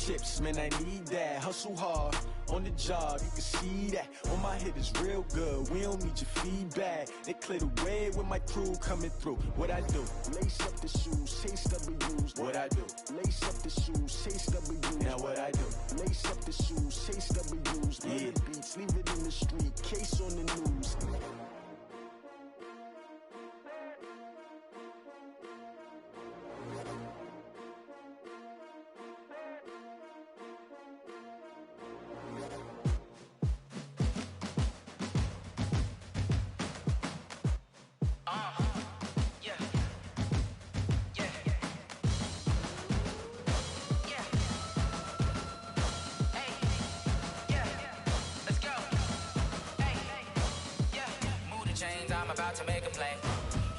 chips, man, I need that. Hustle hard, on the job, you can see that. On my hit is real good, we don't need your feedback. They clear the way with my crew coming through. What I do? Lace up the shoes, chase W's. What I do? Lace up the shoes, chase W's. Now what I do? Lace up the shoes, chase W's. Yeah. The beats, leave it in the street, case on the news. I'm about to make a play.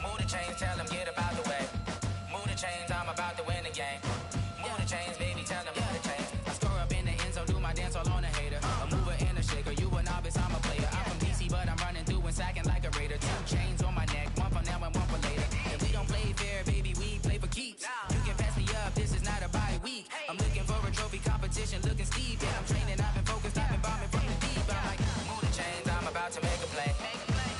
Move the chains, tell them get about the way. Move the chains, I'm about to win the game. Move the chains, baby, tell them move the chains. I score up in the end zone, do my dance all on a hater. A mover and a shaker, you a novice, I'm a player. I'm from DC, but I'm running through and sacking like a raider. 2 chains on my neck, one for now and one for later. If we don't play fair, baby, we play for keeps. You can pass me up, this is not a bye week. I'm looking for a trophy competition, looking steep. Yeah, I'm training, I've been focused, I've been bombing from the deep. I'm like, move the chains, I'm about to make a play.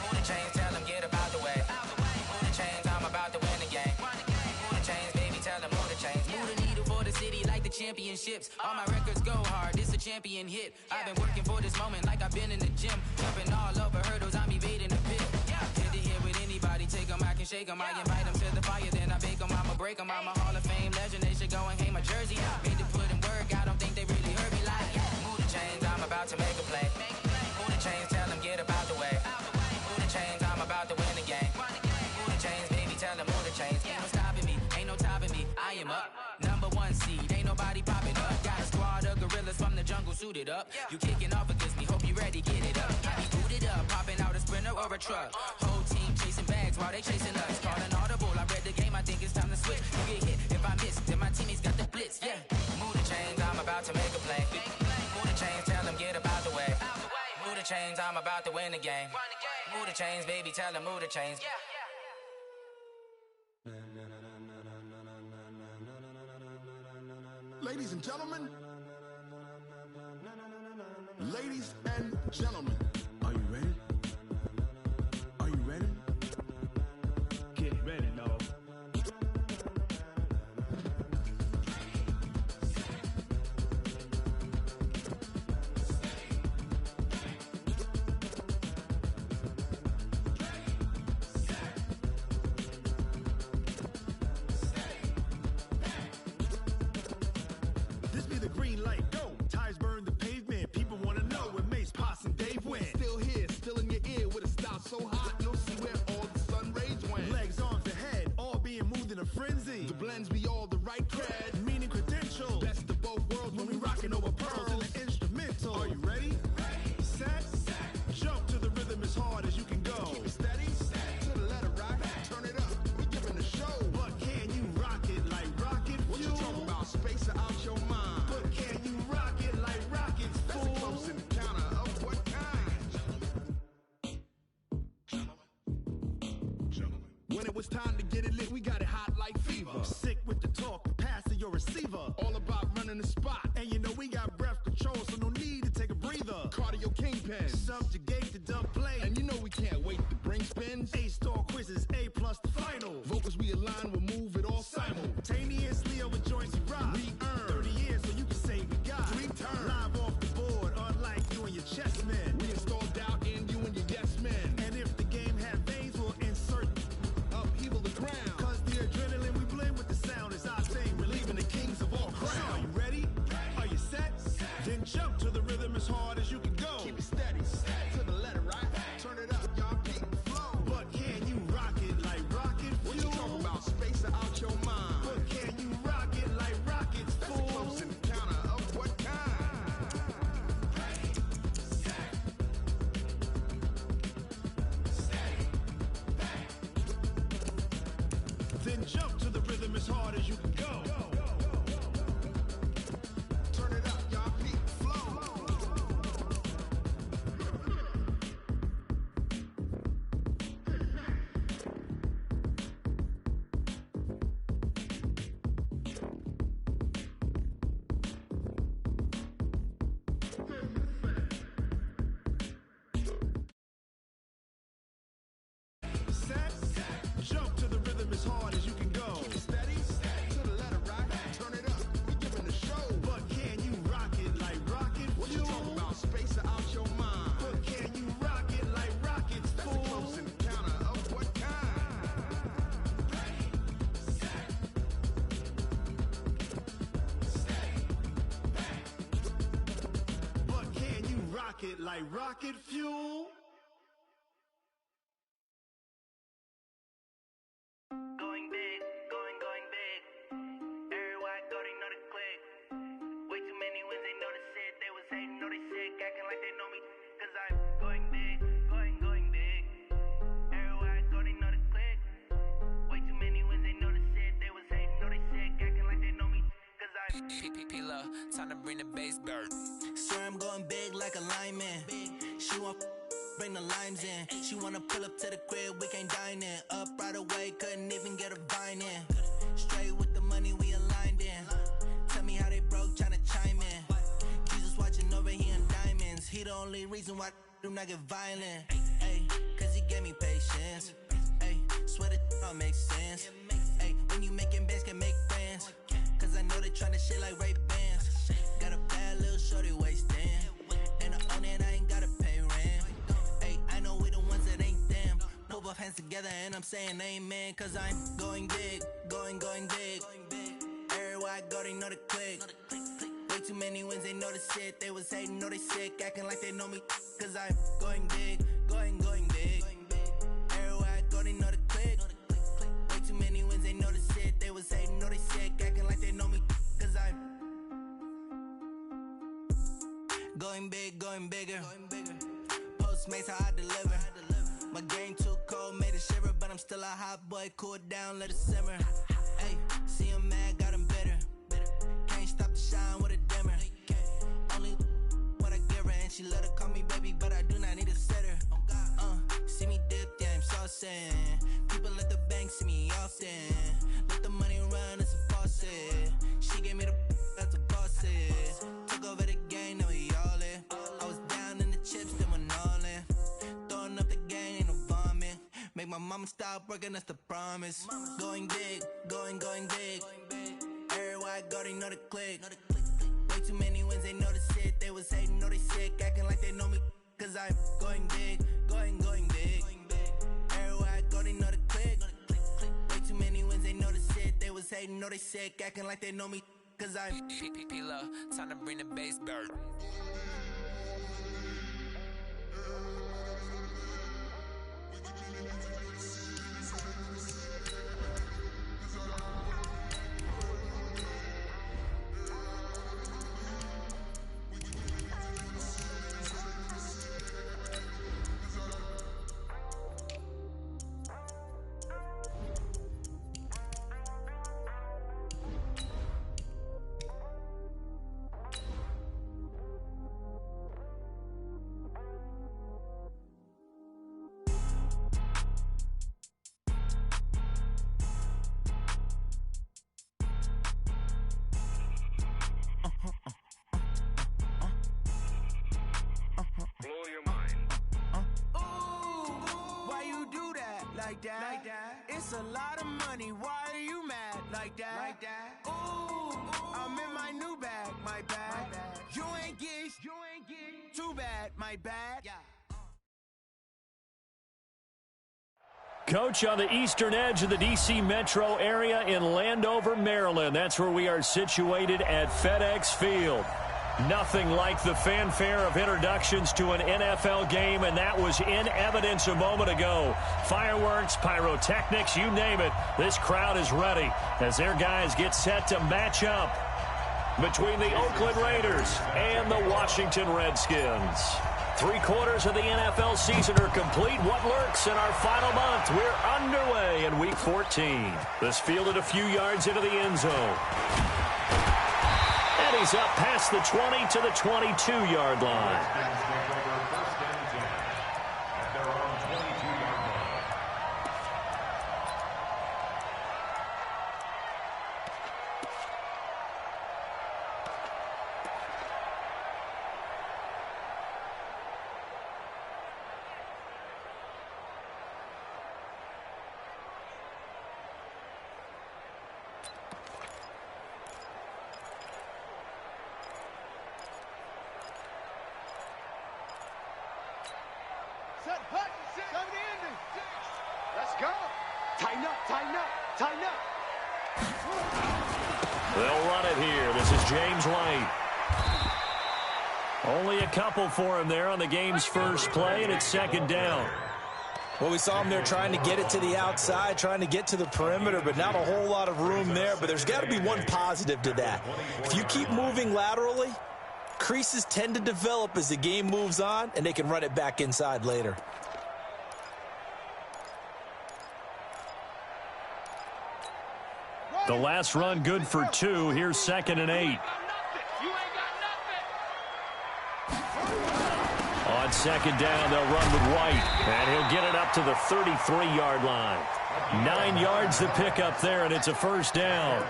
Move the chains, tell them get about the way. Move the chains, I'm about to win the game. Move the chains, baby, tell them move the chains. Move the needle for the city like the championships. All my records go hard, this a champion hit. I've been working for this moment like I've been in the gym. Jumping all over hurdles, I'm evading the pit. Hit to hit with anybody, take them, I can shake them. I invite them to the fire, then I bake them, I'ma break them. I'm a Hall of Fame legend, they should go and hang my jersey. Made to put in work, I don't think they really heard me like, move the chains, I'm about to make a play. Move the chains, tell them get about the way. Move the chains, I'm about to win the game. Move the chains, baby, tell them move the chains. Ain't no stopping me, ain't no topping me. I am up, #1 seed, ain't nobody popping up. Got a squad of gorillas from the jungle suited up. You kicking off against me, hope you ready, get it up. I be booted up, popping out a Sprinter or a truck. Whole team chasing bags while they chasing us. Calling audible, I read the game, I think it's time to switch. You get hit, if I miss, then my teammates got the blitz, Move the chains, I'm about to make a play. Move the chains, tell them get about the way. Move the chains, I'm about to win the game. Move the chains, baby, tell them move the chains. Ladies and gentlemen, ladies and gentlemen, are you ready? Are you ready? Get ready, dog. This be the green light, go. Tires burn the pavement. People wanna know where Mace, Pops, and Dave went. Still here, still in your ear with a style so hot, you'll see where all the sun rays went. Legs, arms, and head, all being moved in a frenzy. The blends be all the right cred, meaning credentials. Best of both worlds when we rockin' over pearls in the instrumental. Are you ready? Ready. Set. Jump to the rhythm as hard as you can go. Keep it steady. To the letter rock. Turn it up. We giving the show. But can you rock it like rocket fuel? What you talking about? Space out your mind. But can you rock it like rockets, fool? That's a close encounter of what kind? When it was time to get it lit, we got it hot like fever. Sick with the talk, passing your receiver. All about running the spot. And you know we got breath control, so no need to take a breather. Cardio kingpin, subjugate the dub play. And you know we can't wait to bring spins. A-star quizzes, A+ the final. Vocals we align, we'll move it all simultaneously over joints we rock. We earn 30 years, so you can say we got 3 turns. Live off the board, unlike you and your chess men. We install doubt in you and your yes men. And if the game had veins, we'll insert upheaval the crown. Cause the adrenaline we blend with the sound is our thing, relieving the kings of all crowns. So are you ready? Are you set? Then jump to the rhythm as hard as you can go. Keep it steady, to the letter right. Turn it up, y'all keep the flow. But can rocket like rocket fuel. Going big, going big. Everywhere I go, they know the click. Way too many wins, they know the shit. They was hating, know they sick, acting like they know me. Cause I'm going big, going big. Everywhere I go, they know the click. Way too many wins, they know the shit. They was hating, know they sick, acting like they know me. Cause I'm P-P-P-Love, time to bring the bass bird. swear I'm going big like a lineman. She want bring the limes in. She wanna pull up to the crib, we can't dine in. Up right away, couldn't even get a vine in. Straight with the money, we aligned in. Tell me how they broke, tryna chime in. Jesus watching over, he in diamonds. He the only reason why do not get violent. Ay, cause he gave me patience. Ay, swear that all makes sense. Ay, when you making bands, can make friends. Cause I know they tryna shit like Ray-Bans. Got a bad little shorty wasting. And I own it, I ain't gotta pay rent. Ay, I know we the ones that ain't them. Put both hands together and I'm saying amen. Cause I'm going big, going big. Everywhere I go, they know the click. Way too many wins, they know the shit. They was hating, know they sick, acting like they know me. Cause I'm going big, going big. Everywhere I go, they know the click. Way too many wins, they know the shit. They was hating, know they sick, acting like they know me. Cause I'm going big, going bigger. Postmates how I deliver. My game too cold, made it shiver, but I'm still a hot boy. Cool it down, let it simmer. Hey, see him mad, got him bitter. Can't stop the shine with a dimmer. Only what I give her, and she let her call me baby, but I do not need a sitter. See me dip, yeah, I'm saucing. People at the bank see me often. Let the money run, it's a faucet. She gave me the that's a boss it. Took over the game, now we all in. I was down in the chips, then went all in. Throwing up the gang, ain't no vomit. Make my mama stop working, that's the promise. Going big, going big. Everywhere I go, they know the click. Way too many wins, they know the shit. They was hating, know they sick, acting like they know me. Cause I'm going big, going big. Everywhere I go, they know the click. Way too many wins, they know the shit. They was hating, know they sick, acting like they know me. Cause I'm P-P-P-Love, time to bring the bass bird. like that. It's a lot of money. Why are you mad like that? Ooh, I'm in my new bag, my bad. You ain't get too bad, my bad. Coach, on the eastern edge of the D.C. metro area in Landover, Maryland. That's where we are situated at FedEx Field. Nothing like the fanfare of introductions to an NFL game, and that was in evidence a moment ago. Fireworks, pyrotechnics, you name it. This crowd is ready as their guys get set to match up between the Oakland Raiders and the Washington Redskins. 3/4 of the NFL season are complete. What lurks in our final month? We're underway in Week 14. This fielded a few yards into the end zone. And he's up past the 20 to the 22-yard line. Only a couple for him there on the game's first play, and it's second down. Well, we saw him there trying to get it to the outside, trying to get to the perimeter, but not a whole lot of room there. But there's got to be one positive to that. If you keep moving laterally, creases tend to develop as the game moves on, and they can run it back inside later. The last run good for 2. Here's 2nd and 8. On second down, they'll run with White, and he'll get it up to the 33-yard line. 9 yards to pick up there, and it's a first down.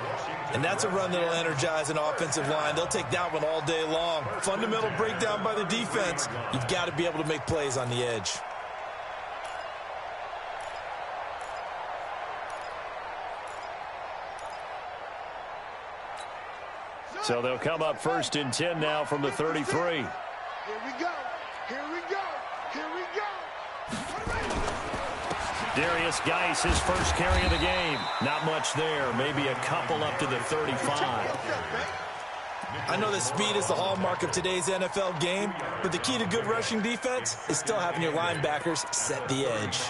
And that's a run that'll energize an offensive line. They'll take that one all day long. Fundamental breakdown by the defense. You've got to be able to make plays on the edge. So they'll come up 1st and 10 now from the 33. Here we go. Here we go. Here we go. Darius Geis, his first carry of the game. Not much there. Maybe a couple up to the 35. I know that speed is the hallmark of today's NFL game, but the key to good rushing defense is still having your linebackers set the edge.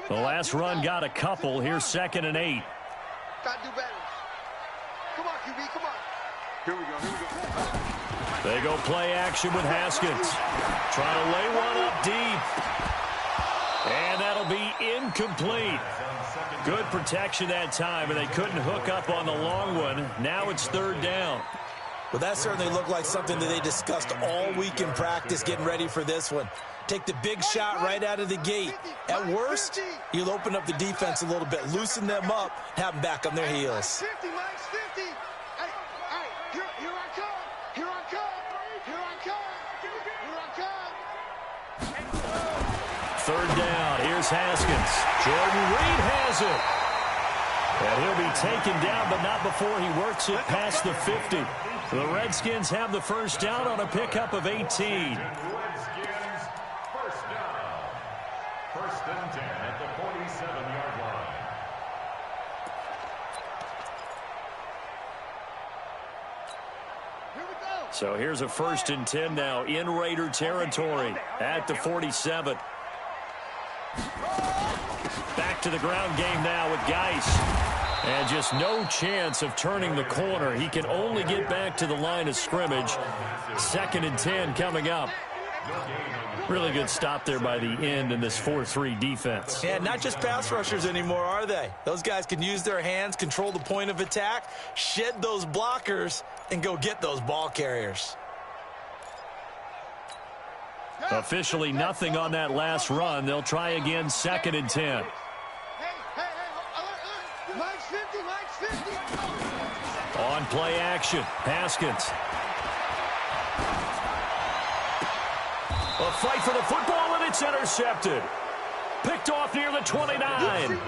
The last run got a couple. Here's 2nd and 8. Got to do better. Come on, QB, come on. Here we go, here we go. They go play action with Haskins. Trying to lay one up deep. And that'll be incomplete. Good protection that time, and they couldn't hook up on the long one. Now it's 3rd down. Well, that certainly looked like something that they discussed all week in practice getting ready for this one. Take the big shot right out of the gate. At worst, you'll open up the defense a little bit, loosen them up, have them back on their heels. 50, Mike's 50. Hey, here I come. Here I come. Here I come. Here I come. 3rd down. Here's Haskins. Jordan Reed has it. And he'll be taken down, but not before he works it past the 50. The Redskins have the first down on a pickup of 18. First and 10 at the 47-yard line. Here we go. So here's a 1st and 10 now in Raider territory at the 47. Back to the ground game now with Geis. And just no chance of turning the corner. He can only get back to the line of scrimmage. 2nd and 10 coming up. Really good stop there by the end in this 4-3 defense. Yeah, not just pass rushers anymore, are they? Those guys can use their hands, control the point of attack, shed those blockers, and go get those ball carriers. Officially nothing on that last run. They'll try again 2nd and 10. Mike's 50, Mike's 50. On play action, Haskins. A fight for the football, and it's intercepted. Picked off near the 29.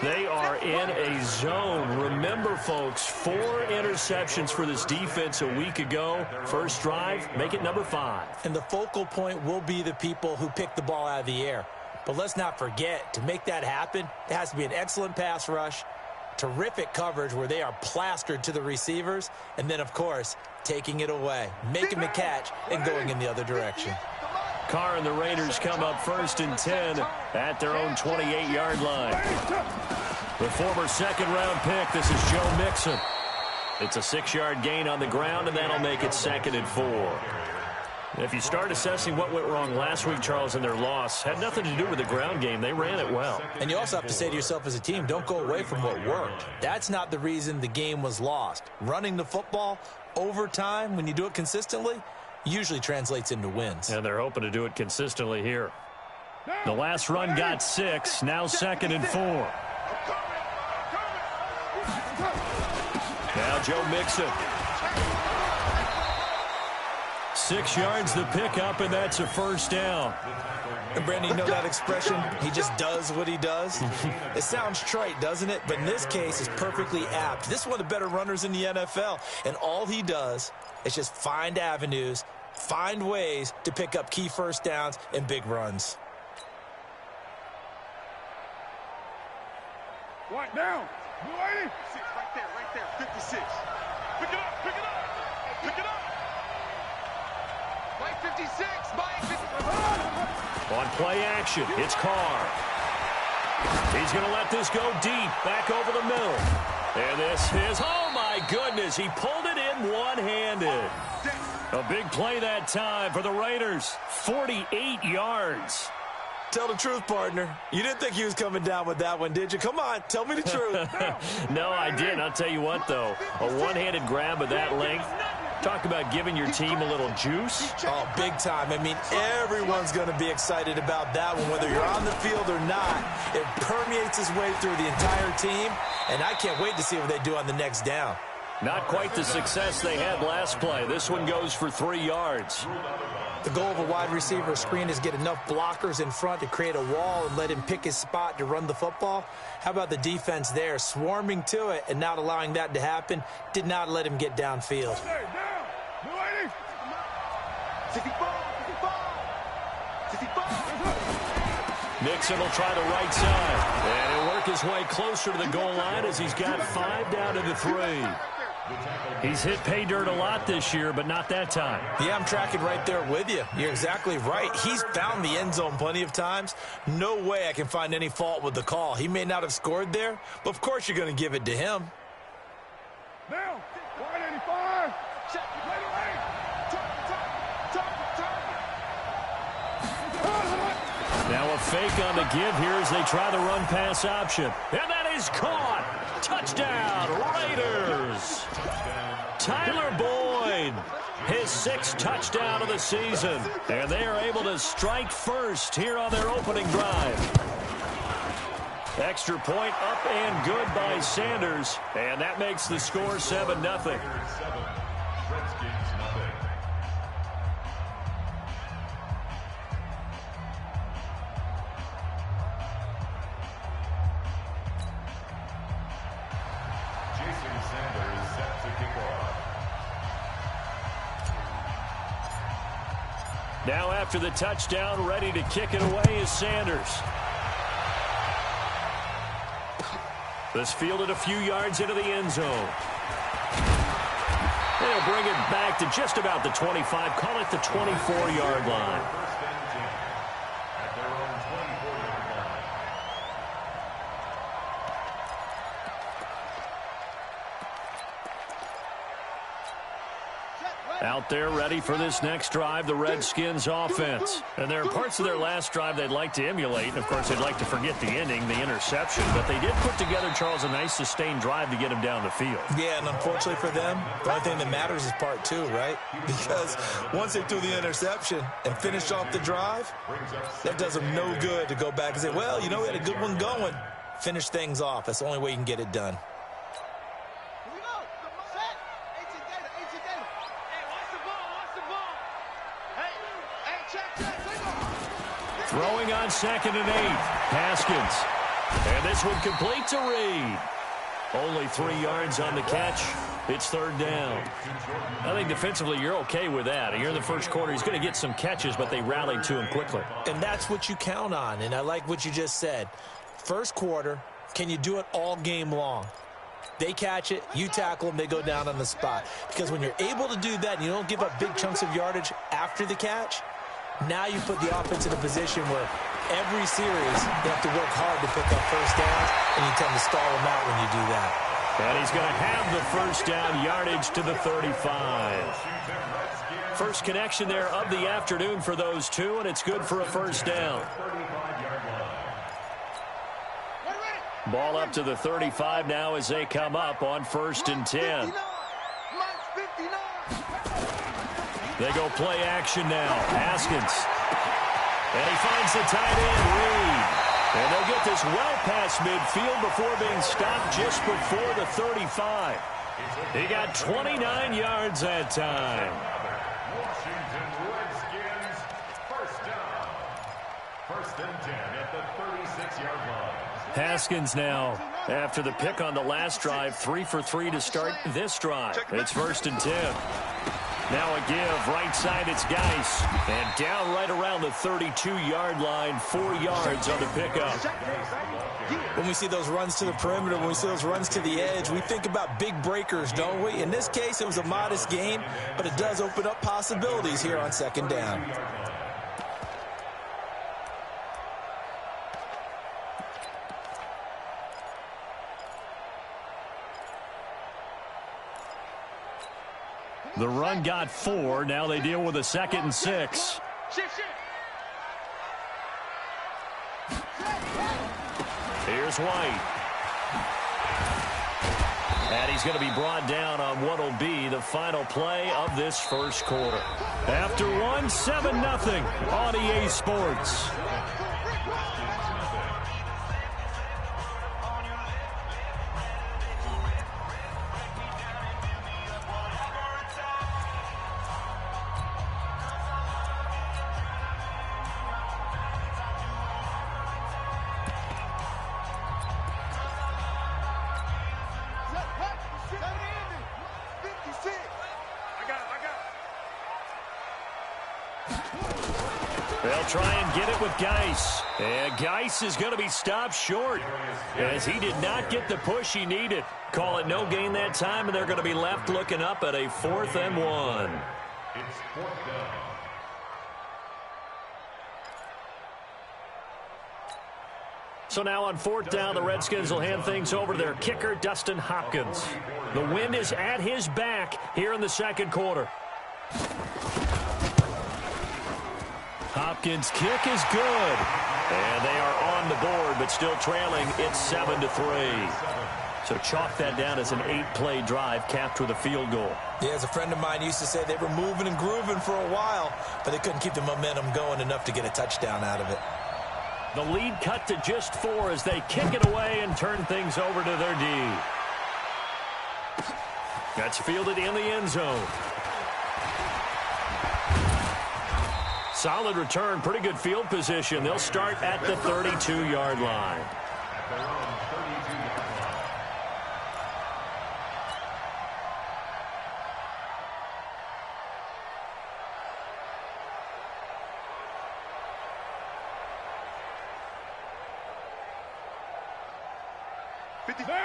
They are in a zone. Remember, folks, 4 interceptions for this defense a week ago. First drive, make it number 5. And the focal point will be the people who pick the ball out of the air. But let's not forget, to make that happen, there has to be an excellent pass rush, terrific coverage where they are plastered to the receivers, and then, of course, taking it away, making the catch, and going in the other direction. Carr and the Raiders come up 1st and 10 at their own 28-yard line. The former second-round pick, this is Joe Mixon. It's a 6-yard gain on the ground, and that'll make it 2nd and 4. If you start assessing what went wrong last week, Charles, in their loss, had nothing to do with the ground game. They ran it well. And you also have to say to yourself as a team, don't go away from what worked. That's not the reason the game was lost. Running the football over time, when you do it consistently, usually translates into wins. And they're hoping to do it consistently here. The last run got 6, now 2nd and 4. Now Joe Mixon. 6 yards the pickup, and that's a first down. And Brandon, you know that expression, he just does what he does? It sounds trite, doesn't it? But in this case, it's perfectly apt. This is one of the better runners in the NFL, and all he does is just find avenues, find ways to pick up key first downs and big runs. What, down? Blue 80? Right there, 56. Pick it up. Pick it up. Mike 56, Mike 56. On play action, it's Carr. He's going to let this go deep, back over the middle. And this is, oh my goodness, he pulled it in one-handed. A big play that time for the Raiders, 48 yards. Tell the truth, partner. You didn't think he was coming down with that one, did you? Come on, tell me the truth. No, I didn't. I'll tell you what, though. A one-handed grab of that length. Talk about giving your team a little juice. Oh, big time. I mean, everyone's going to be excited about that one, whether you're on the field or not. It permeates its way through the entire team, and I can't wait to see what they do on the next down. Not quite the success they had last play. This one goes for 3 yards. The goal of a wide receiver screen is get enough blockers in front to create a wall and let him pick his spot to run the football. How about the defense there, swarming to it and not allowing that to happen? Did not let him get downfield. Nixon will try the right side. And he'll work his way closer to the goal line as he's got 5 down to the 3. He's hit pay dirt a lot this year, but not that time. Yeah, I'm tracking right there with you. You're exactly right. He's found the end zone plenty of times. No way I can find any fault with the call. He may not have scored there, but of course you're going to give it to him. Down, 185. Now a fake on the give here as they try the run-pass option. And that is caught. Touchdown, Raiders. Tyler Boyd, his 6th touchdown of the season. And they are able to strike first here on their opening drive. Extra point up and good by Sanders. And that makes the score 7-0. Now after the touchdown, ready to kick it away is Sanders. This fielded a few yards into the end zone. They'll bring it back to just about the 25, call it the 24-yard line. Out there ready for this next drive, the Redskins offense. And there are parts of their last drive they'd like to emulate. And, of course, they'd like to forget the ending, the interception. But they did put together, Charles, a nice sustained drive to get him down the field. Yeah, and unfortunately for them, the only thing that matters is part 2, right? Because once they threw the interception and finished off the drive, that does them no good to go back and say, well, you know, we had a good one going. Finish things off. That's the only way you can get it done. Throwing on 2nd and 8. Haskins. And this one complete to Reed. Only 3 yards on the catch. It's 3rd down. I think defensively you're okay with that. You're in the first quarter. He's going to get some catches, but they rallied to him quickly. And that's what you count on. And I like what you just said. First quarter, can you do it all game long? They catch it, you tackle them, they go down on the spot. Because when you're able to do that and you don't give up big chunks of yardage after the catch, now you put the offense in a position where every series they have to work hard to pick up first downs, and you tend to stall them out when you do that. And he's going to have the first down yardage to the 35. First connection there of the afternoon for those two, and it's good for a first down. Ball up to the 35 now as they come up on 1st and 10. They go play action now. Haskins. And he finds the tight end, Reed. And they'll get this well past midfield before being stopped just before the 35. He got 29 yards that time. Washington Redskins, first down. 1st and 10 at the 36-yard line. Haskins now, after the pick on the last drive, 3 for 3 to start this drive. It's 1st and 10. Now a give, right side, it's Geis. And down right around the 32-yard line, 4 yards on the pickup. When we see those runs to the perimeter, when we see those runs to the edge, we think about big breakers, don't we? In this case, it was a modest gain, but it does open up possibilities here on second down. The run got 4. Now they deal with a 2nd and 6. Here's White. And he's going to be brought down on what will be the final play of this first quarter. After 1, 7-0 on EA Sports. They'll try and get it with Geis. And Geis is going to be stopped short as he did not get the push he needed. Call it no gain that time, and they're going to be left looking up at a 4th and 1. It's 4th down. So now on 4th down, the Redskins will hand things over to their kicker, Dustin Hopkins. The wind is at his back here in the second quarter. Hopkins' kick is good. And they are on the board, but still trailing. It's 7-3. So chalk that down as an 8-play drive capped with a field goal. Yeah, as a friend of mine used to say, they were moving and grooving for a while, but they couldn't keep the momentum going enough to get a touchdown out of it. The lead cut to just 4 as they kick it away and turn things over to their D. That's fielded in the end zone. Solid return, pretty good field position. They'll start at the 32-yard line.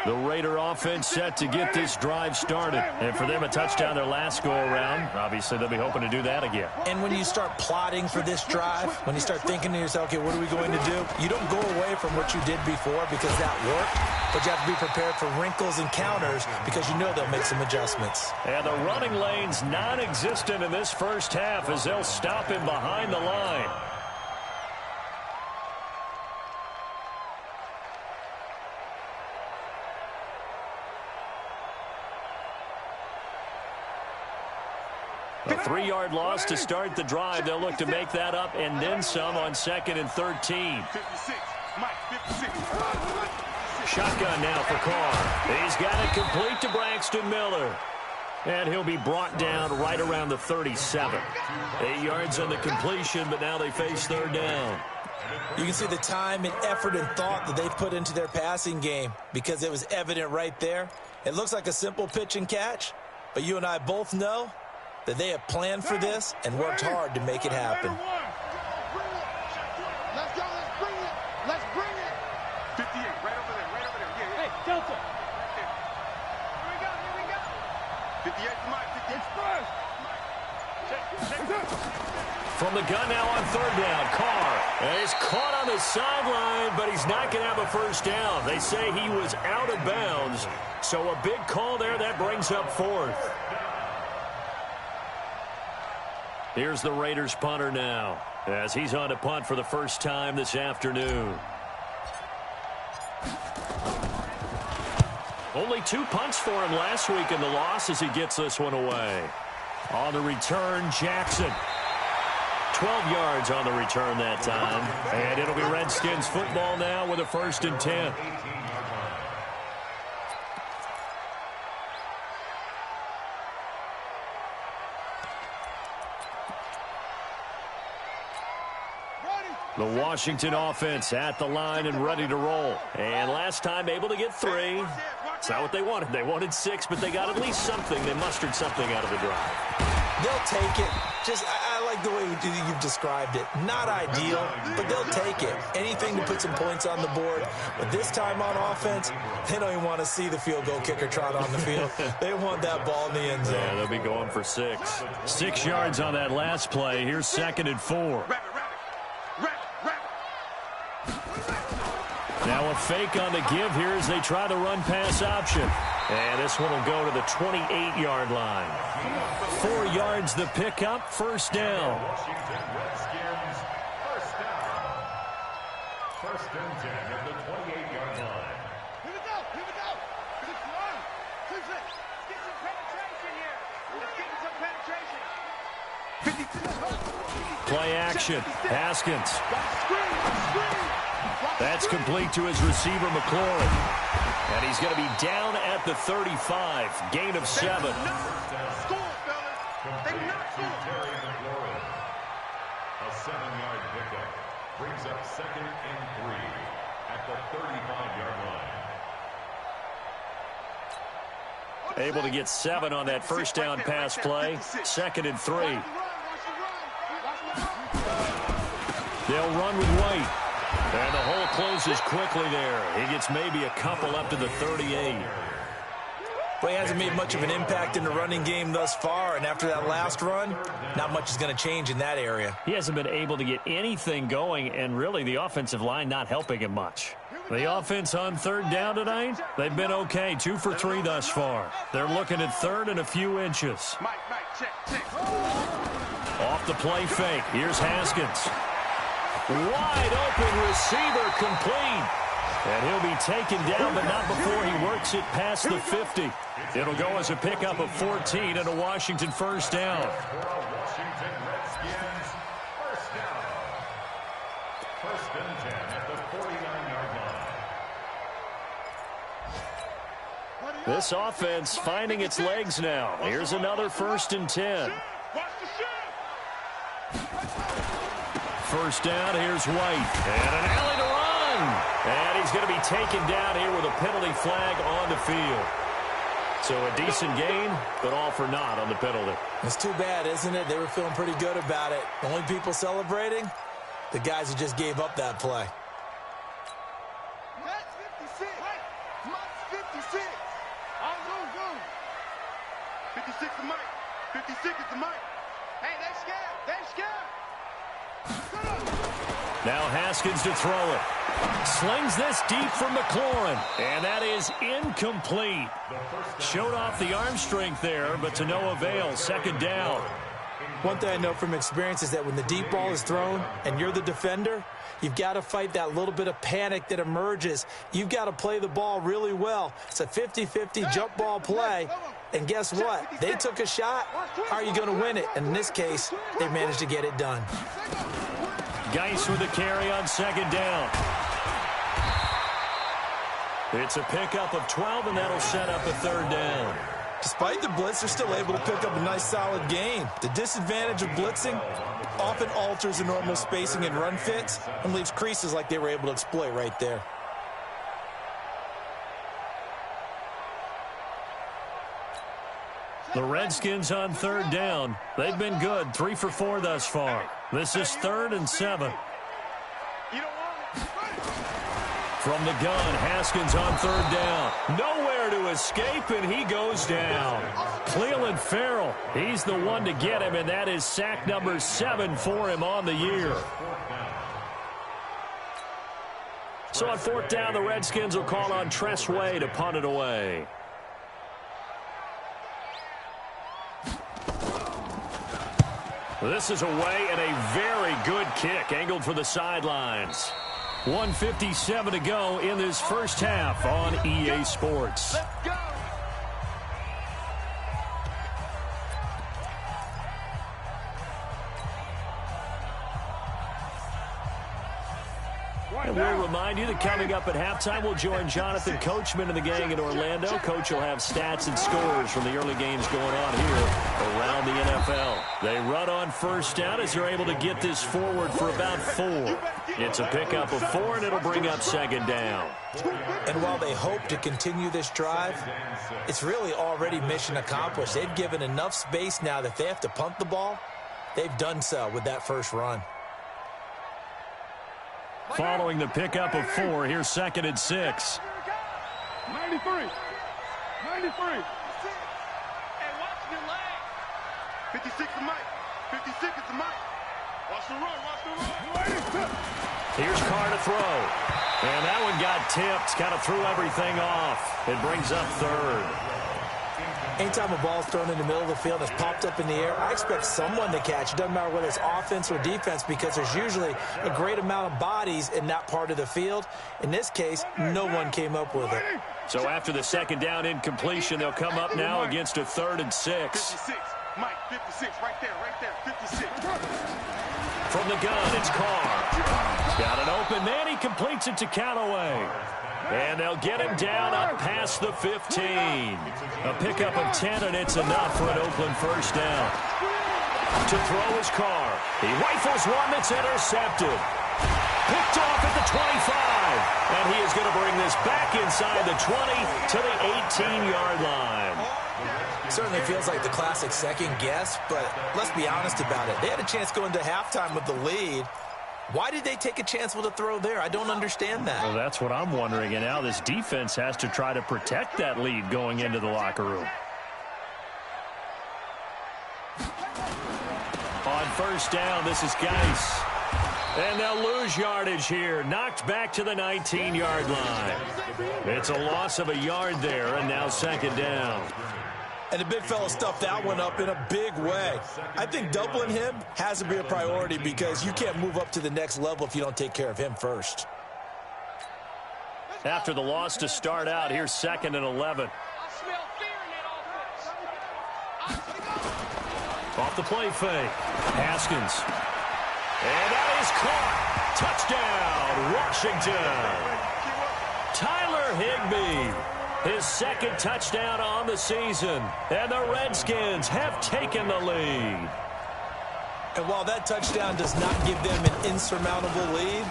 The Raider offense set to get this drive started. And for them, a touchdown their last go-around. Obviously, they'll be hoping to do that again. And when you start plotting for this drive, when you start thinking to yourself, okay, what are we going to do? You don't go away from what you did before because that worked, but you have to be prepared for wrinkles and counters because you know they'll make some adjustments. And the running lane's non-existent in this first half as they'll stop him behind the line. A 3-yard loss to start the drive. They'll look to make that up and then some on 2nd and 13. 56. Mike, 56. Shotgun now for Carr. He's got it complete to Braxton Miller. And he'll be brought down right around the 37. 8 yards on the completion, but now they face 3rd down. You can see the time and effort and thought that they've put into their passing game because it was evident right there. It looks like a simple pitch and catch, but you and I both know that they have planned for this and worked hard to make it happen. Let's go, let's bring it. Let's bring it. 58, right over there, right over there. Yeah, hey, Delta. Here we go. 58, Mike, 58 first. From the gun now on 3rd down, Carr is caught on the sideline, but he's not going to have a first down. They say he was out of bounds, so a big call there. That brings up 4th. Here's the Raiders punter now as he's on to punt for the first time this afternoon. Only 2 punts for him last week in the loss as he gets this one away. On the return, Jackson. 12 yards on the return that time. And it'll be Redskins football now with a 1st and 10. The Washington offense at the line and ready to roll. And last time able to get 3. It's not what they wanted. They wanted 6, but they got at least something. They mustered something out of the drive. They'll take it. Just, I like the way you've described it. Not ideal, but they'll take it. Anything to put some points on the board. But this time on offense, they don't even want to see the field goal kicker trot on the field. They want that ball in the end zone. Yeah, they'll be going for 6. 6 yards on that last play. Here's 2nd and 4. Now a fake on the give here as they try the run-pass option. And this one will go to the 28-yard line. 4 yards the pickup, first down. Washington Redskins, first down. 1st and 10 at the 28-yard line. Here we go. 6 run. 2 6. Get some penetration here. Let's get some penetration. Play action. Haskins. That's complete to his receiver, McLaurin. And he's going to be down at the 35. Gain of 7. Score, fellas. They not score. Terry McLaurin. A 7-yard pickup brings up 2nd and 3 at the 35-yard line. Able to get 7 on that first down pass play. 2nd and 3. They'll run with White. And the hole closes quickly there. He gets maybe a couple up to the 38. But he hasn't made much of an impact in the running game thus far, and after that last run, not much is going to change in that area. He hasn't been able to get anything going, and really the offensive line not helping him much. The offense on 3rd down tonight, they've been okay, 2 for 3 thus far. They're looking at 3rd and a few inches. Off the play fake, here's Haskins. Wide open receiver complete. And he'll be taken down, but not before he works it past the 50. It'll go as a pickup of 14 and a Washington first down. Washington Redskins, first down. 1st and 10 at the 49-yard line. This offense finding its legs now. Here's another 1st and 10. First down, here's White. And an alley to run. And he's going to be taken down here with a penalty flag on the field. So a decent gain, but all for naught on the penalty. It's too bad, isn't it? They were feeling pretty good about it. The only people celebrating, the guys who just gave up that play. That's 56. Mike's 56. On go. 56 to Mike. 56 is to Mike. Hey, they're scared. They're scared. Now Haskins to throw it. Slings this deep from McLaurin. And that is incomplete. Showed off the arm strength there, but to no avail. 2nd down. One thing I know from experience is that when the deep ball is thrown and you're the defender, you've got to fight that little bit of panic that emerges. You've got to play the ball really well. It's a 50-50 jump ball play. And guess what? They took a shot. How are you going to win it? And in this case, they managed to get it done. Geis with a carry on 2nd down. It's a pickup of 12, and that'll set up a 3rd down. Despite the blitz, they're still able to pick up a nice, solid gain. The disadvantage of blitzing often alters the normal spacing and run fits and leaves creases like they were able to exploit right there. The Redskins on 3rd down. They've been good, 3 for 4 thus far. This is 3rd and 7. From the gun, Haskins on 3rd down. Nowhere to escape, and he goes down. Cleveland Farrell, he's the one to get him, and that is sack number 7 for him on the year. So on 4th down, the Redskins will call on Tress Way to punt it away. This is away, and a very good kick angled for the sidelines. 1:57 to go in this first half on EA Sports. Let's go. And we'll remind you you that coming up at halftime, we'll join Jonathan Coachman and the gang in Orlando. Coach will have stats and scores from the early games going on here around the NFL. They run on first down as they're able to get this forward for about 4. It's a pickup of 4, and it'll bring up second down. And while they hope to continue this drive, it's really already mission accomplished. They've given enough space now that if they have to punt the ball, they've done so with that first run. Following the pickup of 4, here's 2nd and 6. 93. 93. Hey, watch your leg. 56 to Mike. 56 is to Mike. Watch the run. Watch the run. Here's Carr to throw. And that one got tipped. Kind of threw everything off. It brings up 3rd. Anytime a ball's thrown in the middle of the field and it's popped up in the air, I expect someone to catch. It doesn't matter whether it's offense or defense, because there's usually a great amount of bodies in that part of the field. In this case, no one came up with it. So after the second down incompletion, they'll come up now against a 3rd and 6. 56. Mike, 56. Right there. 56. From the gun, it's Carr. Got an open man. He completes it to Callaway. And they'll get him down up past the 15. A pickup of 10, and it's enough for an Oakland first down. To throw is Carr. He rifles one that's intercepted. Picked off at the 25. And he is going to bring this back inside the 20 to the 18-yard line. Certainly feels like the classic second guess, but let's be honest about it. They had a chance going to halftime with the lead. Why did they take a chance with a throw there? I don't understand that. Well, that's what I'm wondering. And now this defense has to try to protect that lead going into the locker room. On first down, this is Geis. And they'll lose yardage here. Knocked back to the 19-yard line. It's a loss of a yard there, and now second down. And the big fella stuffed that one up in a big way. I think doubling him has to be a priority, because you can't move up to the next level if you don't take care of him first. After the loss to start out, here's 2nd and 11. Off the play fake. Haskins. And that is caught. Touchdown, Washington. Tyler Higbee. His 2nd touchdown on the season. And the Redskins have taken the lead. And while that touchdown does not give them an insurmountable lead,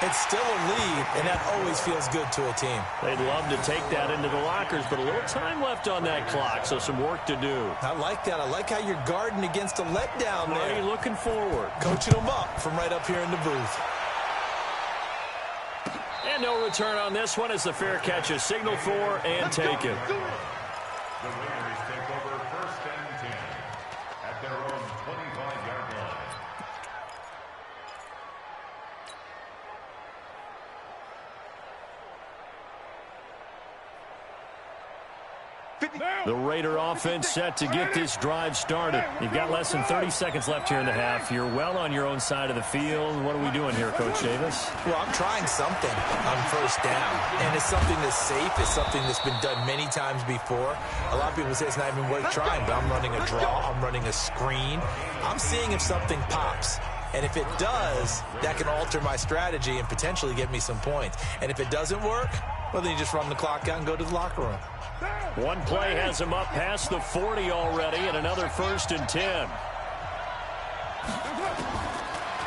it's still a lead, and that always feels good to a team. They'd love to take that into the lockers, but a little time left on that clock, so some work to do. I like that. I like how you're guarding against a letdown there. Already looking forward. Coaching them up from right up here in the booth. And no return on this one as the fair catch is signaled for and taken. The Raiders take over 1st and 10 at their own 25-yard line. The Raider offense set to get this drive started. You've got less than 30 seconds left here in the half. You're well on your own side of the field. What are we doing here, Coach Davis? Well, I'm trying something on first down, and it's something that's safe. It's something that's been done many times before. A lot of people say it's not even worth trying, but I'm running a draw. I'm running a screen. I'm seeing if something pops. And if it does, that can alter my strategy and potentially get me some points. And if it doesn't work, well, then you just run the clock out and go to the locker room. One play has him up past the 40 already, and another 1st and 10.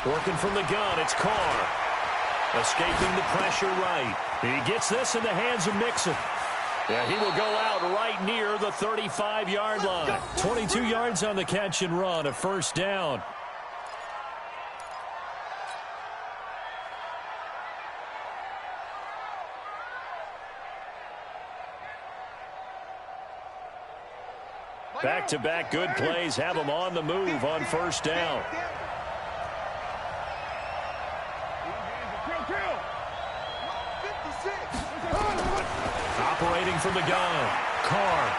Working from the gun, it's Carr. Escaping the pressure right. He gets this in the hands of Mixon. Yeah, he will go out right near the 35-yard line. 22 yards on the catch and run, a first down. Back-to-back good plays have them on the move on first down. Operating from the gun, Carr.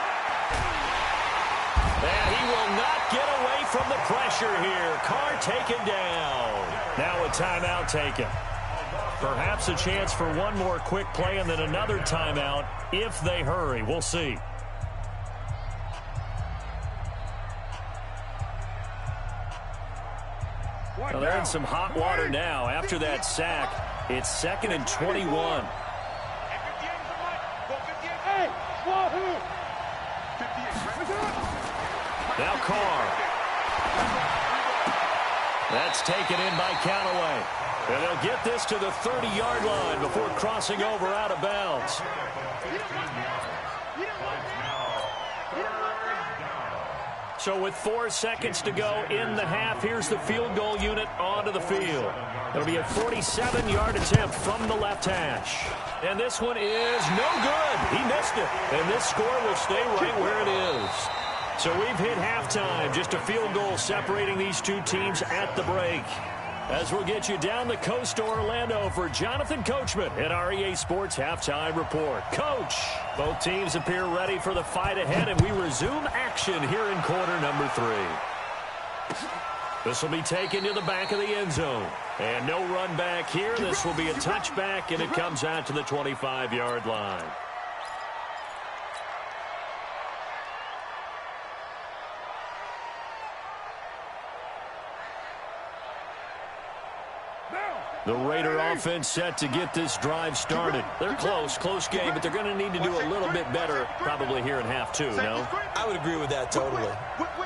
And he will not get away from the pressure here. Carr taken down. Now a timeout taken. Perhaps a chance for one more quick play and then another timeout if they hurry. We'll see. Well, they're in some hot water now after that sack. It's 2nd and 21. Now Carr. That's taken in by Callaway. And they'll get this to the 30-yard line before crossing over out of bounds. So with 4 seconds to go in the half, here's the field goal unit onto the field. It'll be a 47-yard attempt from the left hash. And this one is no good. He missed it. And this score will stay right where it is. So we've hit halftime. Just a field goal separating these two teams at the break. As we'll get you down the coast to Orlando for Jonathan Coachman at our EA Sports Halftime Report. Coach, both teams appear ready for the fight ahead, and we resume action here in quarter number 3. This will be taken to the back of the end zone. And no run back here. This will be a touchback, and it comes out to the 25-yard line. The Raider offense set to get this drive started. They're close game, but they're going to need to do a little bit better probably here in half 2, no? I would agree with that totally.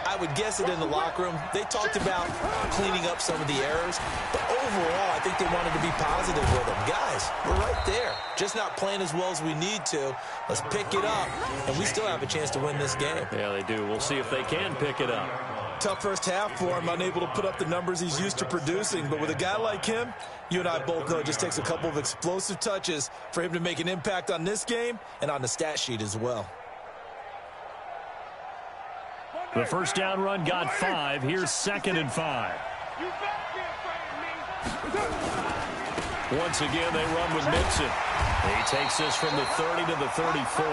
I would guess it in the locker room. They talked about cleaning up some of the errors, but overall, I think they wanted to be positive with them. Guys, we're right there. Just not playing as well as we need to. Let's pick it up, and we still have a chance to win this game. Yeah, they do. We'll see if they can pick it up. Tough first half for him, unable to put up the numbers he's used to producing. But with a guy like him, you and I both know it just takes a couple of explosive touches for him to make an impact on this game and on the stat sheet as well. The first down run got 5. Here's 2nd and 5. Once again, they run with Mixon. He takes this from the 30 to the 34.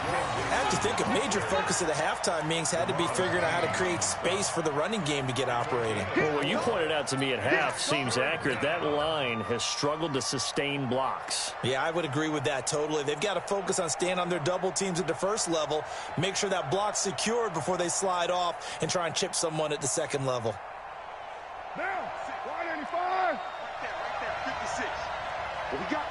I have to think a major focus of the halftime meetings had to be figuring out how to create space for the running game to get operating. Well, what you pointed out to me at half seems accurate. That line has struggled to sustain blocks. Yeah, I would agree with that totally. They've got to focus on staying on their double teams at the first level, make sure that block's secured before they slide off and try and chip someone at the second level. Now, 185. Right there, 56. What we got?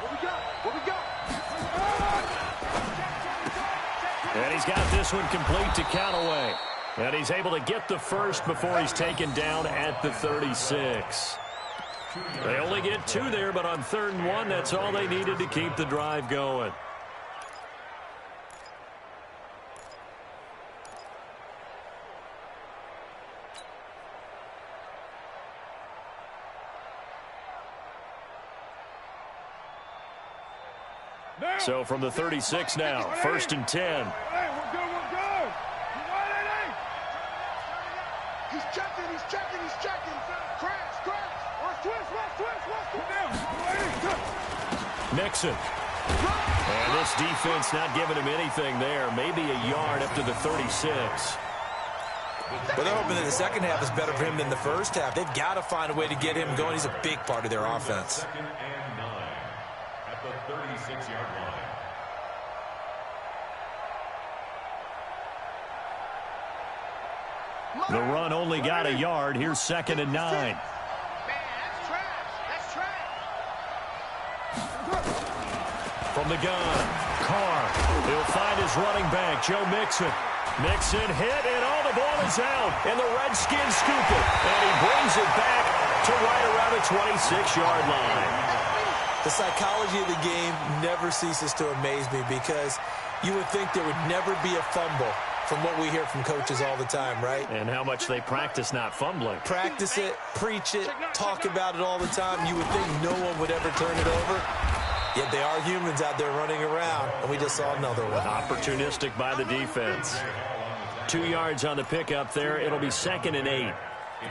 And he's got this one complete to Callaway. And he's able to get the first before he's taken down at the 36. They only get 2 there, but on 3rd and 1, that's all they needed to keep the drive going. So from the 36 now, 1st and 10. Hey, we're good. He's checking. Crash. Mixon. And this defense not giving him anything there. Maybe a yard up to the 36. Well, they're hoping that the second half is better for him than the first half. They've got to find a way to get him going. He's a big part of their offense. 2nd and 9 at the 36-yard line. The run only got a yard. Here's 2nd and 9. Man, that's trash. From the gun, Carr. He'll find his running back, Joe Mixon. Mixon hit, and the ball is out. And the Redskins scoop it. And he brings it back to right around the 26-yard line. The psychology of the game never ceases to amaze me because you would think there would never be a fumble from what we hear from coaches all the time, right? And how much they practice not fumbling. Practice it, preach it, talk about it all the time. You would think no one would ever turn it over. Yet they are humans out there running around, and we just saw another one. Opportunistic by the defense. 2 yards on the pickup there. It'll be 2nd and 8.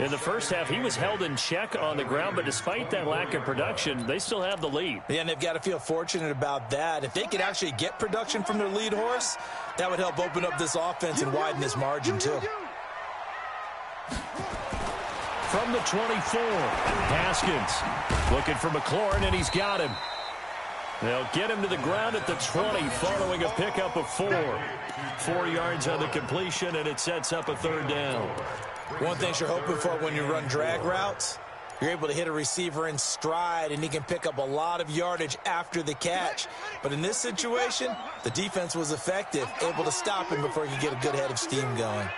In the first half, he was held in check on the ground, but despite that lack of production, they still have the lead. Yeah, and they've got to feel fortunate about that. If they could actually get production from their lead horse, that would help open up this offense and widen this margin, too. From the 24, Haskins looking for McLaurin, and he's got him. They'll get him to the ground at the 20 following a pickup of 4. 4 yards on the completion, and it sets up a 3rd down. One thing you're hoping for when you run drag routes You're able to hit a receiver in stride, and he can pick up a lot of yardage after the catch. But in this situation, the defense was effective, able to stop him before he could get a good head of steam going.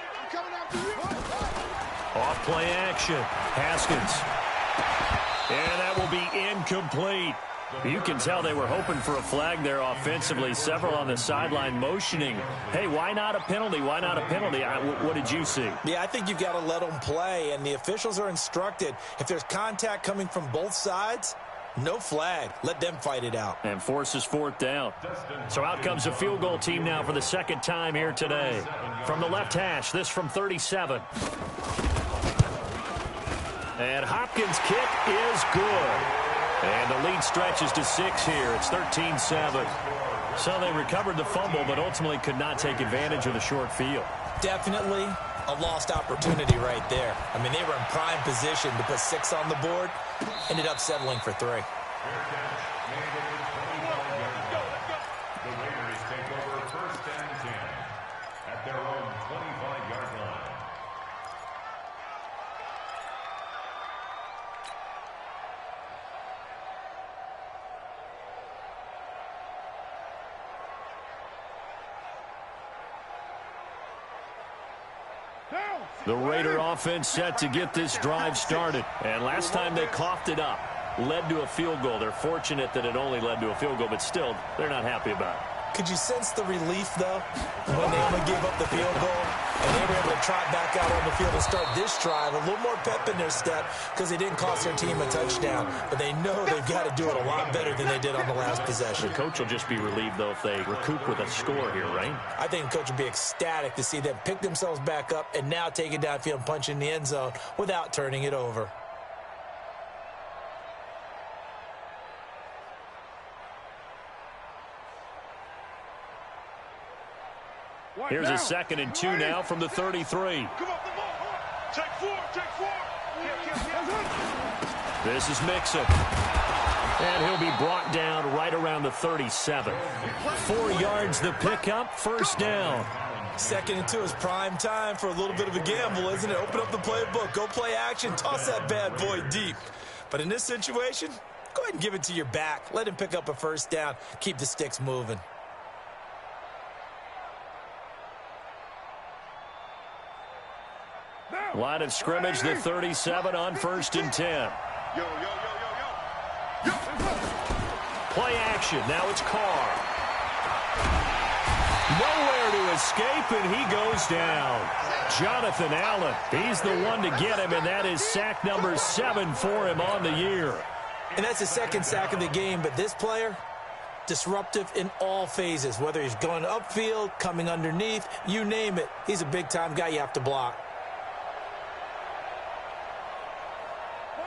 Off play action. Haskins. And that will be incomplete. You can tell they were hoping for a flag there offensively. Several on the sideline motioning, hey, why not a penalty? Why not a penalty? What did you see? Yeah, I think you've got to let them play, and the officials are instructed. If there's contact coming from both sides, no flag. Let them fight it out. And forces fourth down. So out comes a field goal team now for the second time here today. From the left hash, this from 37. And Hopkins' kick is good. And the lead stretches to 6 here. It's 13-7. So they recovered the fumble, but ultimately could not take advantage of the short field. Definitely a lost opportunity right there. I mean, they were in prime position to put 6 on the board. Ended up settling for 3. The Raiders take over first and 10 at their own 25-yard line. The Raider offense set to get this drive started. And last time they coughed it up, led to a field goal. They're fortunate that it only led to a field goal, but still, they're not happy about it. Could you sense the relief, though, when they only gave up the field goal and they were able to trot back out on the field and start this drive? A little more pep in their step because they didn't cost their team a touchdown. But they know they've got to do it a lot better than they did on the last possession. The coach will just be relieved, though, if they recoup with a score here, right? I think the coach would be ecstatic to see them pick themselves back up and now take it downfield and punch in the end zone without turning it over. Here's a 2nd and 2 now from the 33. Come up the ball. Take 4. This is Mixon. And he'll be brought down right around the 37. 4 yards the pickup, first down. 2nd and 2 is prime time for a little bit of a gamble, isn't it? Open up the playbook, go play action, toss that bad boy deep. But in this situation, go ahead and give it to your back. Let him pick up a first down. Keep the sticks moving. Line of scrimmage, the 37 on 1st and 10. Yo. Play action. Now it's Carr. Nowhere to escape, and he goes down. Jonathan Allen, he's the one to get him, and that is sack number 7 for him on the year. And that's the 2nd sack of the game, but this player, disruptive in all phases, whether he's going upfield, coming underneath, you name it. He's a big-time guy you have to block.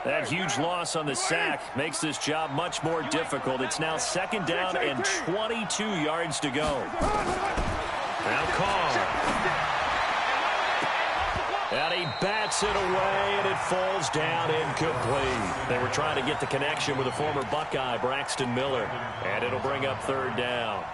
That huge loss on the sack makes this job much more difficult. It's now 2nd down and 22 yards to go. Now Carr. And he bats it away, and it falls down incomplete. They were trying to get the connection with a former Buckeye, Braxton Miller, and it'll bring up 3rd down.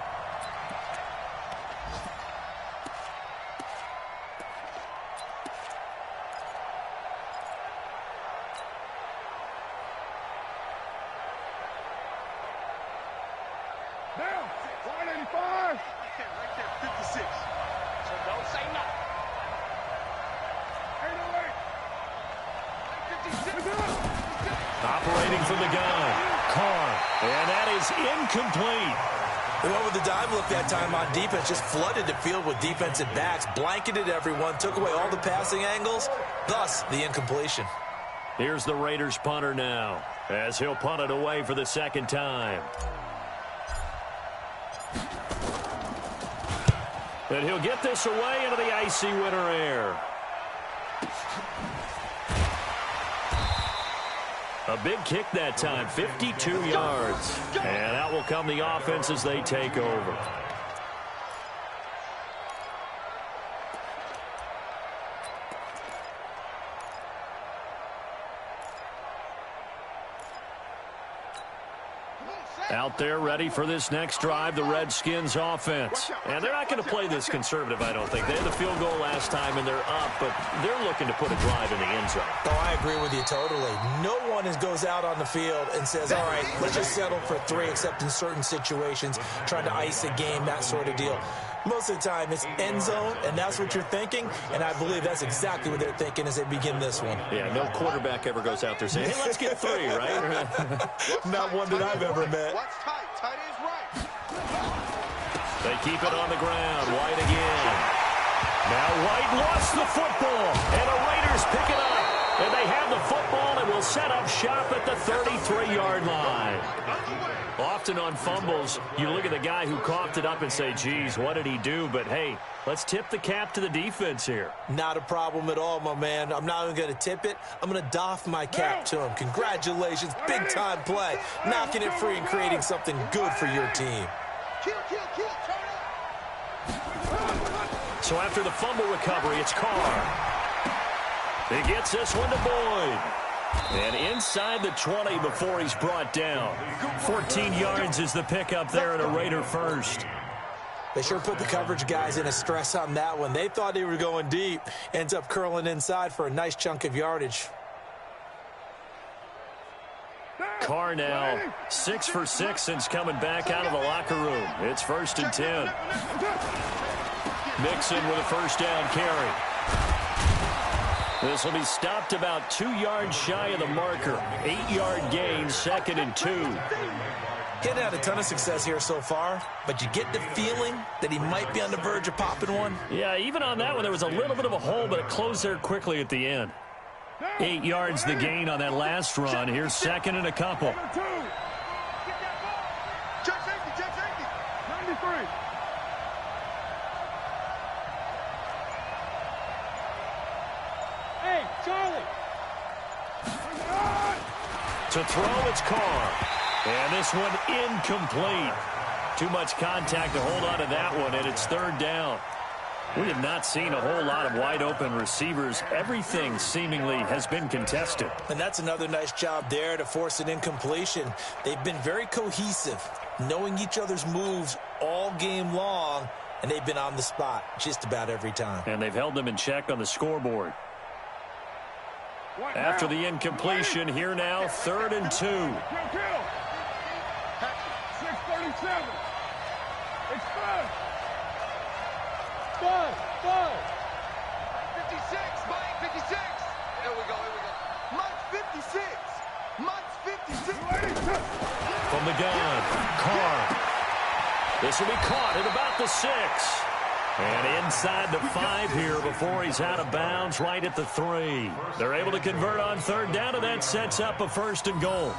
Down. 185. Right there, 56. So don't say nothing. 808. Operating from the gun, Carr, and that is incomplete. They went with the dime look that time on defense, just flooded the field with defensive backs, blanketed everyone, took away all the passing angles, thus the incompletion. Here's the Raiders punter now, as he'll punt it away for the 2nd time. And he'll get this away into the icy winter air. A big kick that time, 52 yards. And out will come the offense as they take over. Out there ready for this next drive, the Redskins offense. And they're not going to play this conservative, I don't think. They had the field goal last time, and they're up, but they're looking to put a drive in the end zone. Oh, I agree with you totally. No one goes out on the field and says, all right, let's just settle for 3, except in certain situations, trying to ice a game, that sort of deal. Most of the time, it's end zone, and that's what you're thinking, and I believe that's exactly what they're thinking as they begin this one. Yeah, no quarterback ever goes out there saying, hey, let's get 3, right? Not one that I've ever met. Watch tight. Tight is right. They keep it on the ground. White again. Now White lost the football, and the Raiders pick it up. And they have the football and will set up shop at the 33-yard line. Often on fumbles, you look at the guy who coughed it up and say, geez, what did he do? But, hey, let's tip the cap to the defense here. Not a problem at all, my man. I'm not even going to tip it. I'm going to doff my cap to him. Congratulations. Big-time play. Knocking it free and creating something good for your team. So after the fumble recovery, it's Carr. He gets this one to Boyd. And inside the 20 before he's brought down. 14 yards is the pickup there at a Raider first. They sure put the coverage guys in a stress on that one. They thought they were going deep. Ends up curling inside for a nice chunk of yardage. Carr now 6 for 6 since coming back out of the locker room. It's 1st and 10. Mixon with a first down carry. This will be stopped about 2 yards shy of the marker. 8-yard gain, 2nd and 2. Getting had a ton of success here so far, but you get the feeling that he might be on the verge of popping one. Yeah, even on that one, there was a little bit of a hole, but it closed there quickly at the end. 8 yards the gain on that last run. Here's 2nd and a couple. Check safety. 93. Hey, Charlie. To throw, it's Carr. And this one incomplete. Too much contact to hold on to that one, and it's 3rd down. We have not seen a whole lot of wide-open receivers. Everything seemingly has been contested. And that's another nice job there to force an incompletion. They've been very cohesive, knowing each other's moves all game long, and they've been on the spot just about every time. And they've held them in check on the scoreboard. After the incompletion, here now, 3rd and 2. 637. It's good. 5. 56, Mike, 56. Here we go. Mike, 56. Mike's 56. From the gun, Carr. This will be caught at about the 6. And inside the 5 here before he's out of bounds, right at the 3. They're able to convert on 3rd down, and that sets up a 1st and goal.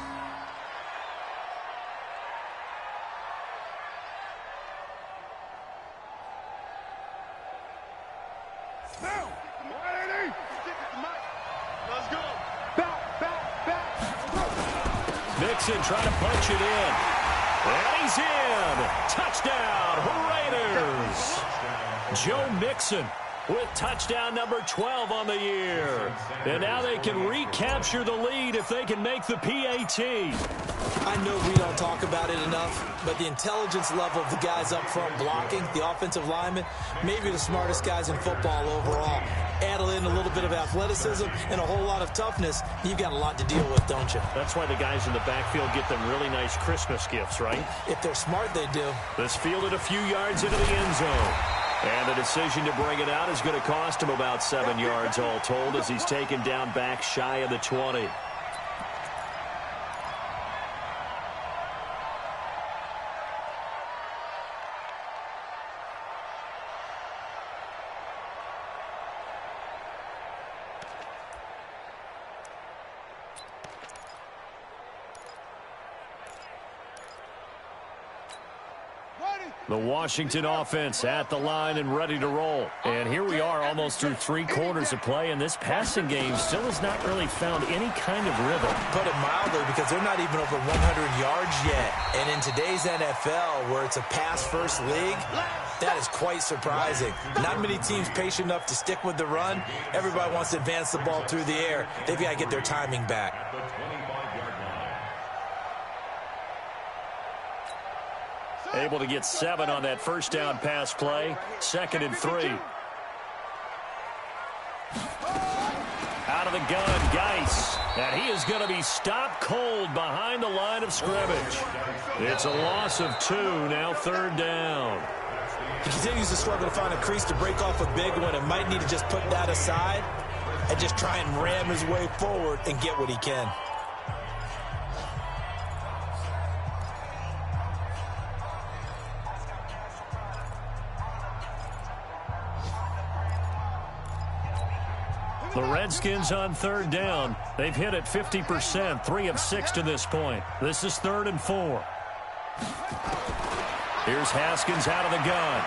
Let's go. Mixon trying to punch it in. And he's in. Touchdown, Raiders. Joe Mixon with touchdown number 12 on the year. And now they can recapture the lead if they can make the PAT. I know we don't talk about it enough, but the intelligence level of the guys up front blocking, the offensive linemen, maybe the smartest guys in football overall. Add in a little bit of athleticism and a whole lot of toughness, you've got a lot to deal with, don't you? That's why the guys in the backfield get them really nice Christmas gifts, right? If they're smart, they do. This fielded a few yards into the end zone. And the decision to bring it out is going to cost him about 7 yards all told as he's taken down back shy of the 20. The Washington offense at the line and ready to roll. And here we are almost through 3 quarters of play, and this passing game still has not really found any kind of rhythm. Put it mildly, because they're not even over 100 yards yet. And in today's NFL, where it's a pass-first league, that is quite surprising. Not many teams patient enough to stick with the run. Everybody wants to advance the ball through the air. They've got to get their timing back. Able to get 7 on that first down pass play. 2nd and 3. Out of the gun, Geis. And he is going to be stopped cold behind the line of scrimmage. It's a loss of 2, now 3rd down. He continues to struggle to find a crease to break off a big one and might need to just put that aside and just try and ram his way forward and get what he can. The Redskins on 3rd down. They've hit it 50%, 3 of 6 to this point. This is 3rd and 4. Here's Haskins out of the gun.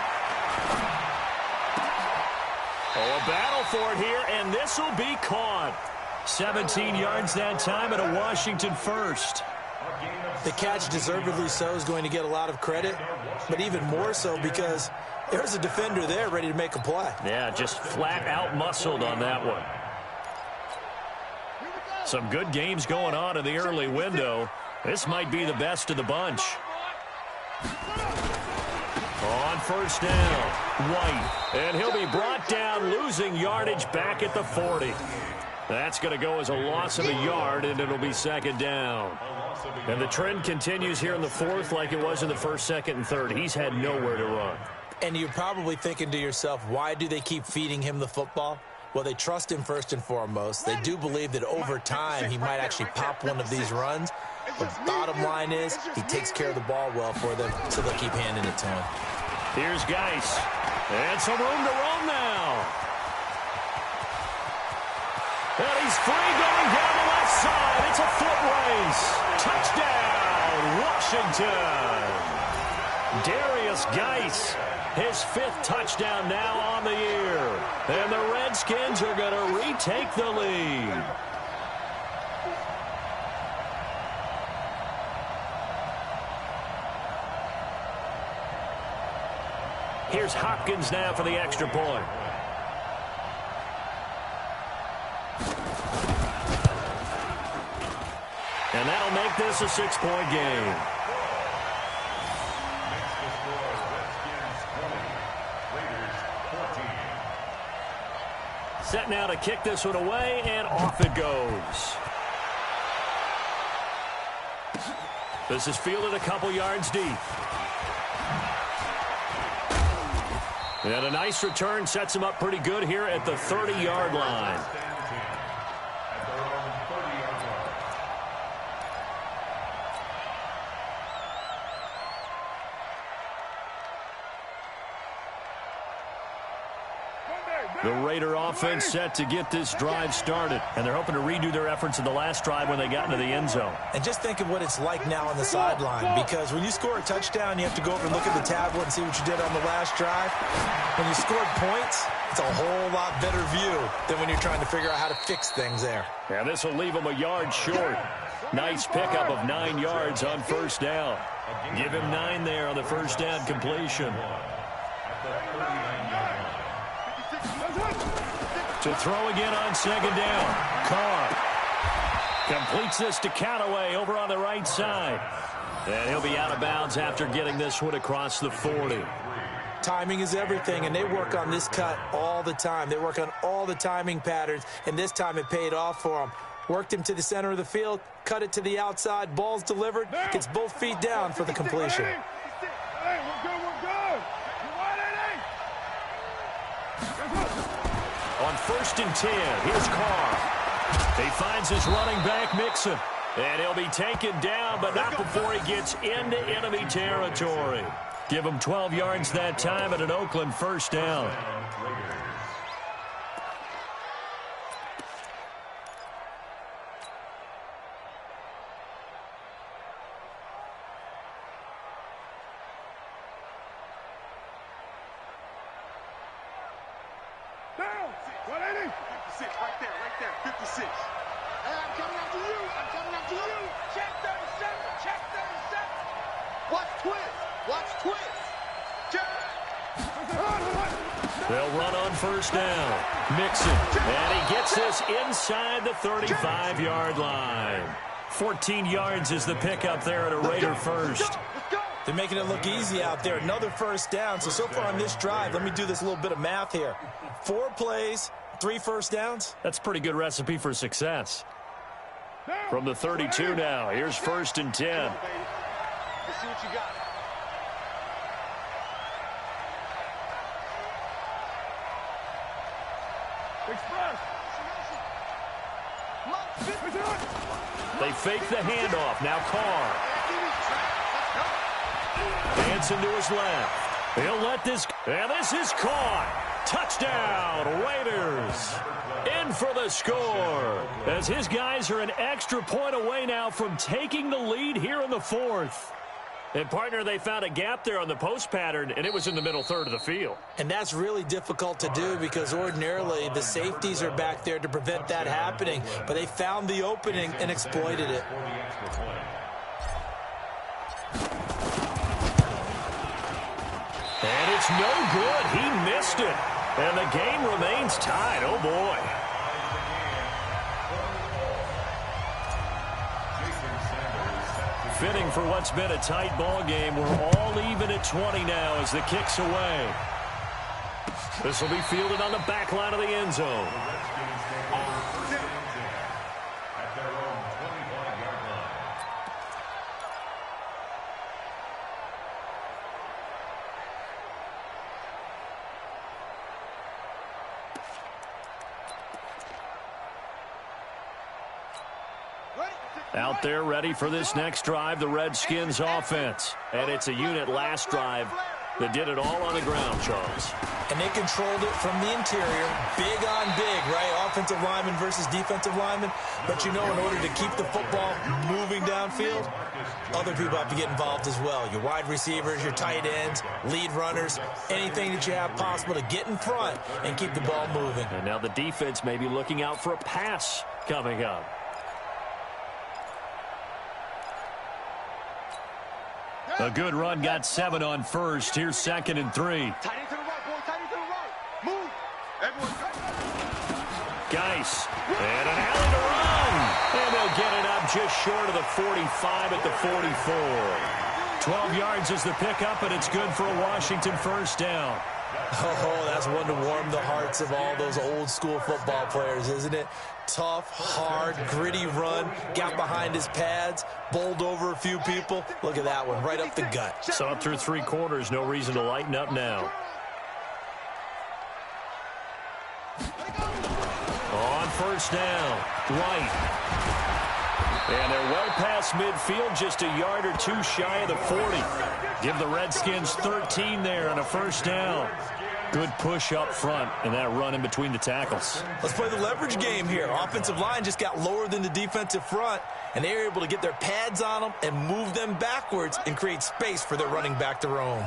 Oh, a battle for it here, and this will be caught. 17 yards that time and a Washington first. The catch, deservedly so, is going to get a lot of credit, but even more so because there's a defender there ready to make a play. Yeah, just flat out muscled on that one. Some good games going on in the early window. This might be the best of the bunch. On 1st down, White. And he'll be brought down, losing yardage back at the 40. That's going to go as a loss of a yard, and it'll be 2nd down. And the trend continues here in the 4th like it was in the 1st, 2nd, and 3rd. He's had nowhere to run. And you're probably thinking to yourself, why do they keep feeding him the football? Well, they trust him first and foremost. They do believe that over time he might actually pop one of these runs. The bottom line is he takes care of the ball well for them, so they'll keep handing it to him. Here's Geis. And some room to roam now. And he's free going down the left side. It's a foot race. Touchdown, Washington. Darius Geis, his 5th touchdown now on the year. And the Redskins are going to retake the lead. Here's Hopkins now for the extra point. And that'll make this a 6-point game. Set now to kick this one away, and off it goes. This is fielded a couple yards deep. And a nice return sets him up pretty good here at the 30-yard line. The Raider offense set to get this drive started, and they're hoping to redo their efforts in the last drive when they got into the end zone. And just think of what it's like now on the sideline, because when you score a touchdown, you have to go over and look at the tablet and see what you did on the last drive. When you scored points, it's a whole lot better view than when you're trying to figure out how to fix things there. And this will leave him a yard short. Nice pickup of 9 yards on 1st down. Give him 9 there on the 1st down completion. To throw again on 2nd down. Carr completes this to Callaway over on the right side. And he'll be out of bounds after getting this one across the 40. Timing is everything, and they work on this cut all the time. They work on all the timing patterns, and this time it paid off for them. Worked him to the center of the field, cut it to the outside, ball's delivered, gets both feet down for the completion. Hey, we're good, we're good. On 1st and 10, here's Carr. He finds his running back, Mixon. And he'll be taken down, but not before he gets into enemy territory. Give him 12 yards that time at an Oakland 1st down. Down. 180. 56, right there, 56. Hey, I'm coming after you. Check 37. Watch twist. They'll run on 1st down. Mixon. And he gets this inside the 35-yard line. 14 yards is the pickup there at a Raider first. Let's go. They're making it look easy out there. Another first down. So far on this drive, let me do this little bit of math here. 4 plays, 3 first downs. That's a pretty good recipe for success. From the 32 now, here's 1st and 10. Let's see what you got. Express. They fake the handoff. Now Carr. Dancing to his left. He'll let this. And this is caught. Touchdown, Raiders. In for the score. As his guys are an extra point away now from taking the lead here in the 4th. And, partner, they found a gap there on the post pattern, and it was in the middle third of the field. And that's really difficult to do because ordinarily the safeties are back there to prevent that happening. But they found the opening and exploited it. And it's no good. He missed it. And the game remains tied. Oh, boy. Fitting for what's been a tight ball game. We're all even at 20 now as the kick's away. This will be fielded on the back line of the end zone. At their own 25-yard line. Out there ready for this next drive, the Redskins offense. And it's a unit last drive that did it all on the ground, Charles. And they controlled it from the interior. Big on big, right? Offensive lineman versus defensive lineman. But, you know, in order to keep the football moving downfield, other people have to get involved as well. Your wide receivers, your tight ends, lead runners, anything that you have possible to get in front and keep the ball moving. And now the defense may be looking out for a pass coming up. A good run, got 7 on first. Here's 2nd and 3. Tight end to the right, boy. Tight end to the right. Move. Everyone. Geis. And an alley to run. And they'll get it up just short of the 45 at the 44. 12 yards is the pickup, and it's good for a Washington first down. Oh, that's one to warm the hearts of all those old school football players, isn't it? Tough, hard, gritty run, got behind his pads, bowled over a few people. Look at that one, right up the gut. Saw it through 3 quarters, no reason to lighten up now. On first down, White. And they're well past midfield, just a yard or 2 shy of the 40. Give the Redskins 13 there on a first down. Good push up front and that run in between the tackles. Let's play the leverage game here. Offensive line just got lower than the defensive front, and they were able to get their pads on them and move them backwards and create space for their running back to roam.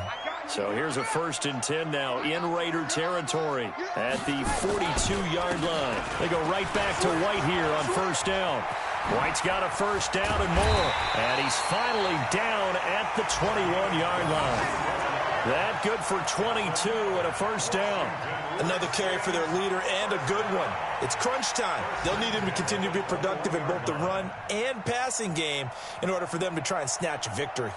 So here's a 1st and 10 now in Raider territory at the 42-yard line. They go right back to White here on first down. White's got a first down and more, and he's finally down at the 21-yard line. That good for 22 and a first down. Another carry for their leader and a good one. It's crunch time. They'll need him to continue to be productive in both the run and passing game in order for them to try and snatch a victory.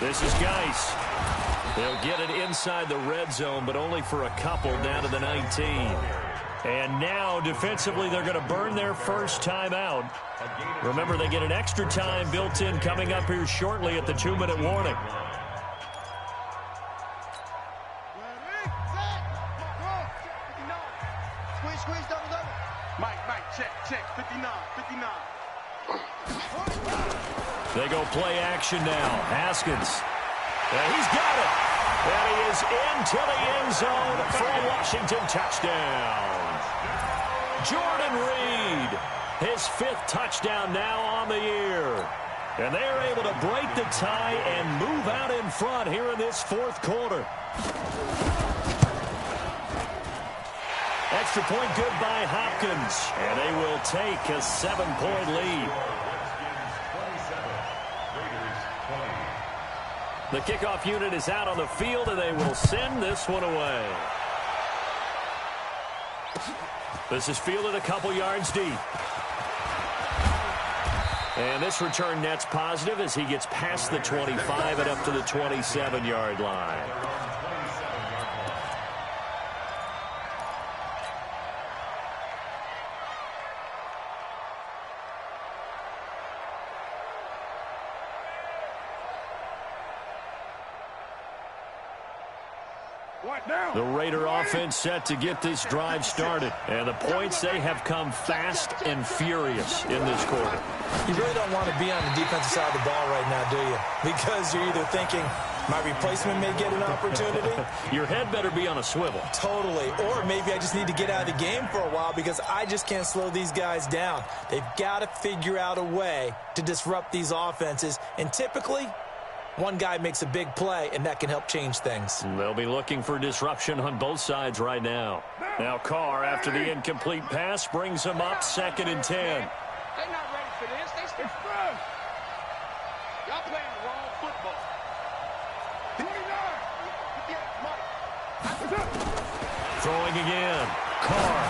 This is Geis. They'll get it inside the red zone, but only for a couple down to the 19. And now, defensively, they're going to burn their first time out. Remember, they get an extra time built in coming up here shortly at the 2-minute warning. Squeeze, double. Mike, check, 59. They go play action now. Haskins. And he's got it. And he is into the end zone for a Washington touchdown. Jordan Reed, his 5th touchdown now on the year. And they're able to break the tie and move out in front here in this 4th quarter. Extra point good by Hopkins. And they will take a 7-point lead. The kickoff unit is out on the field, and they will send this one away. This is fielded a couple yards deep. And this return net's positive as he gets past the 25 and up to the 27-yard line. The Raider offense set to get this drive started. And the points, they have come fast and furious in this quarter. You really don't want to be on the defensive side of the ball right now, do you? Because you're either thinking, my replacement may get an opportunity. Your head better be on a swivel. Totally. Or maybe I just need to get out of the game for a while because I just can't slow these guys down. They've got to figure out a way to disrupt these offenses. And typically, one guy makes a big play, and that can help change things. They'll be looking for disruption on both sides right now. Now Carr, after the incomplete pass, brings him up 2nd and 10. They're not ready for this. They still fresh. Y'all playing the wrong football. 29. Throwing again. Carr.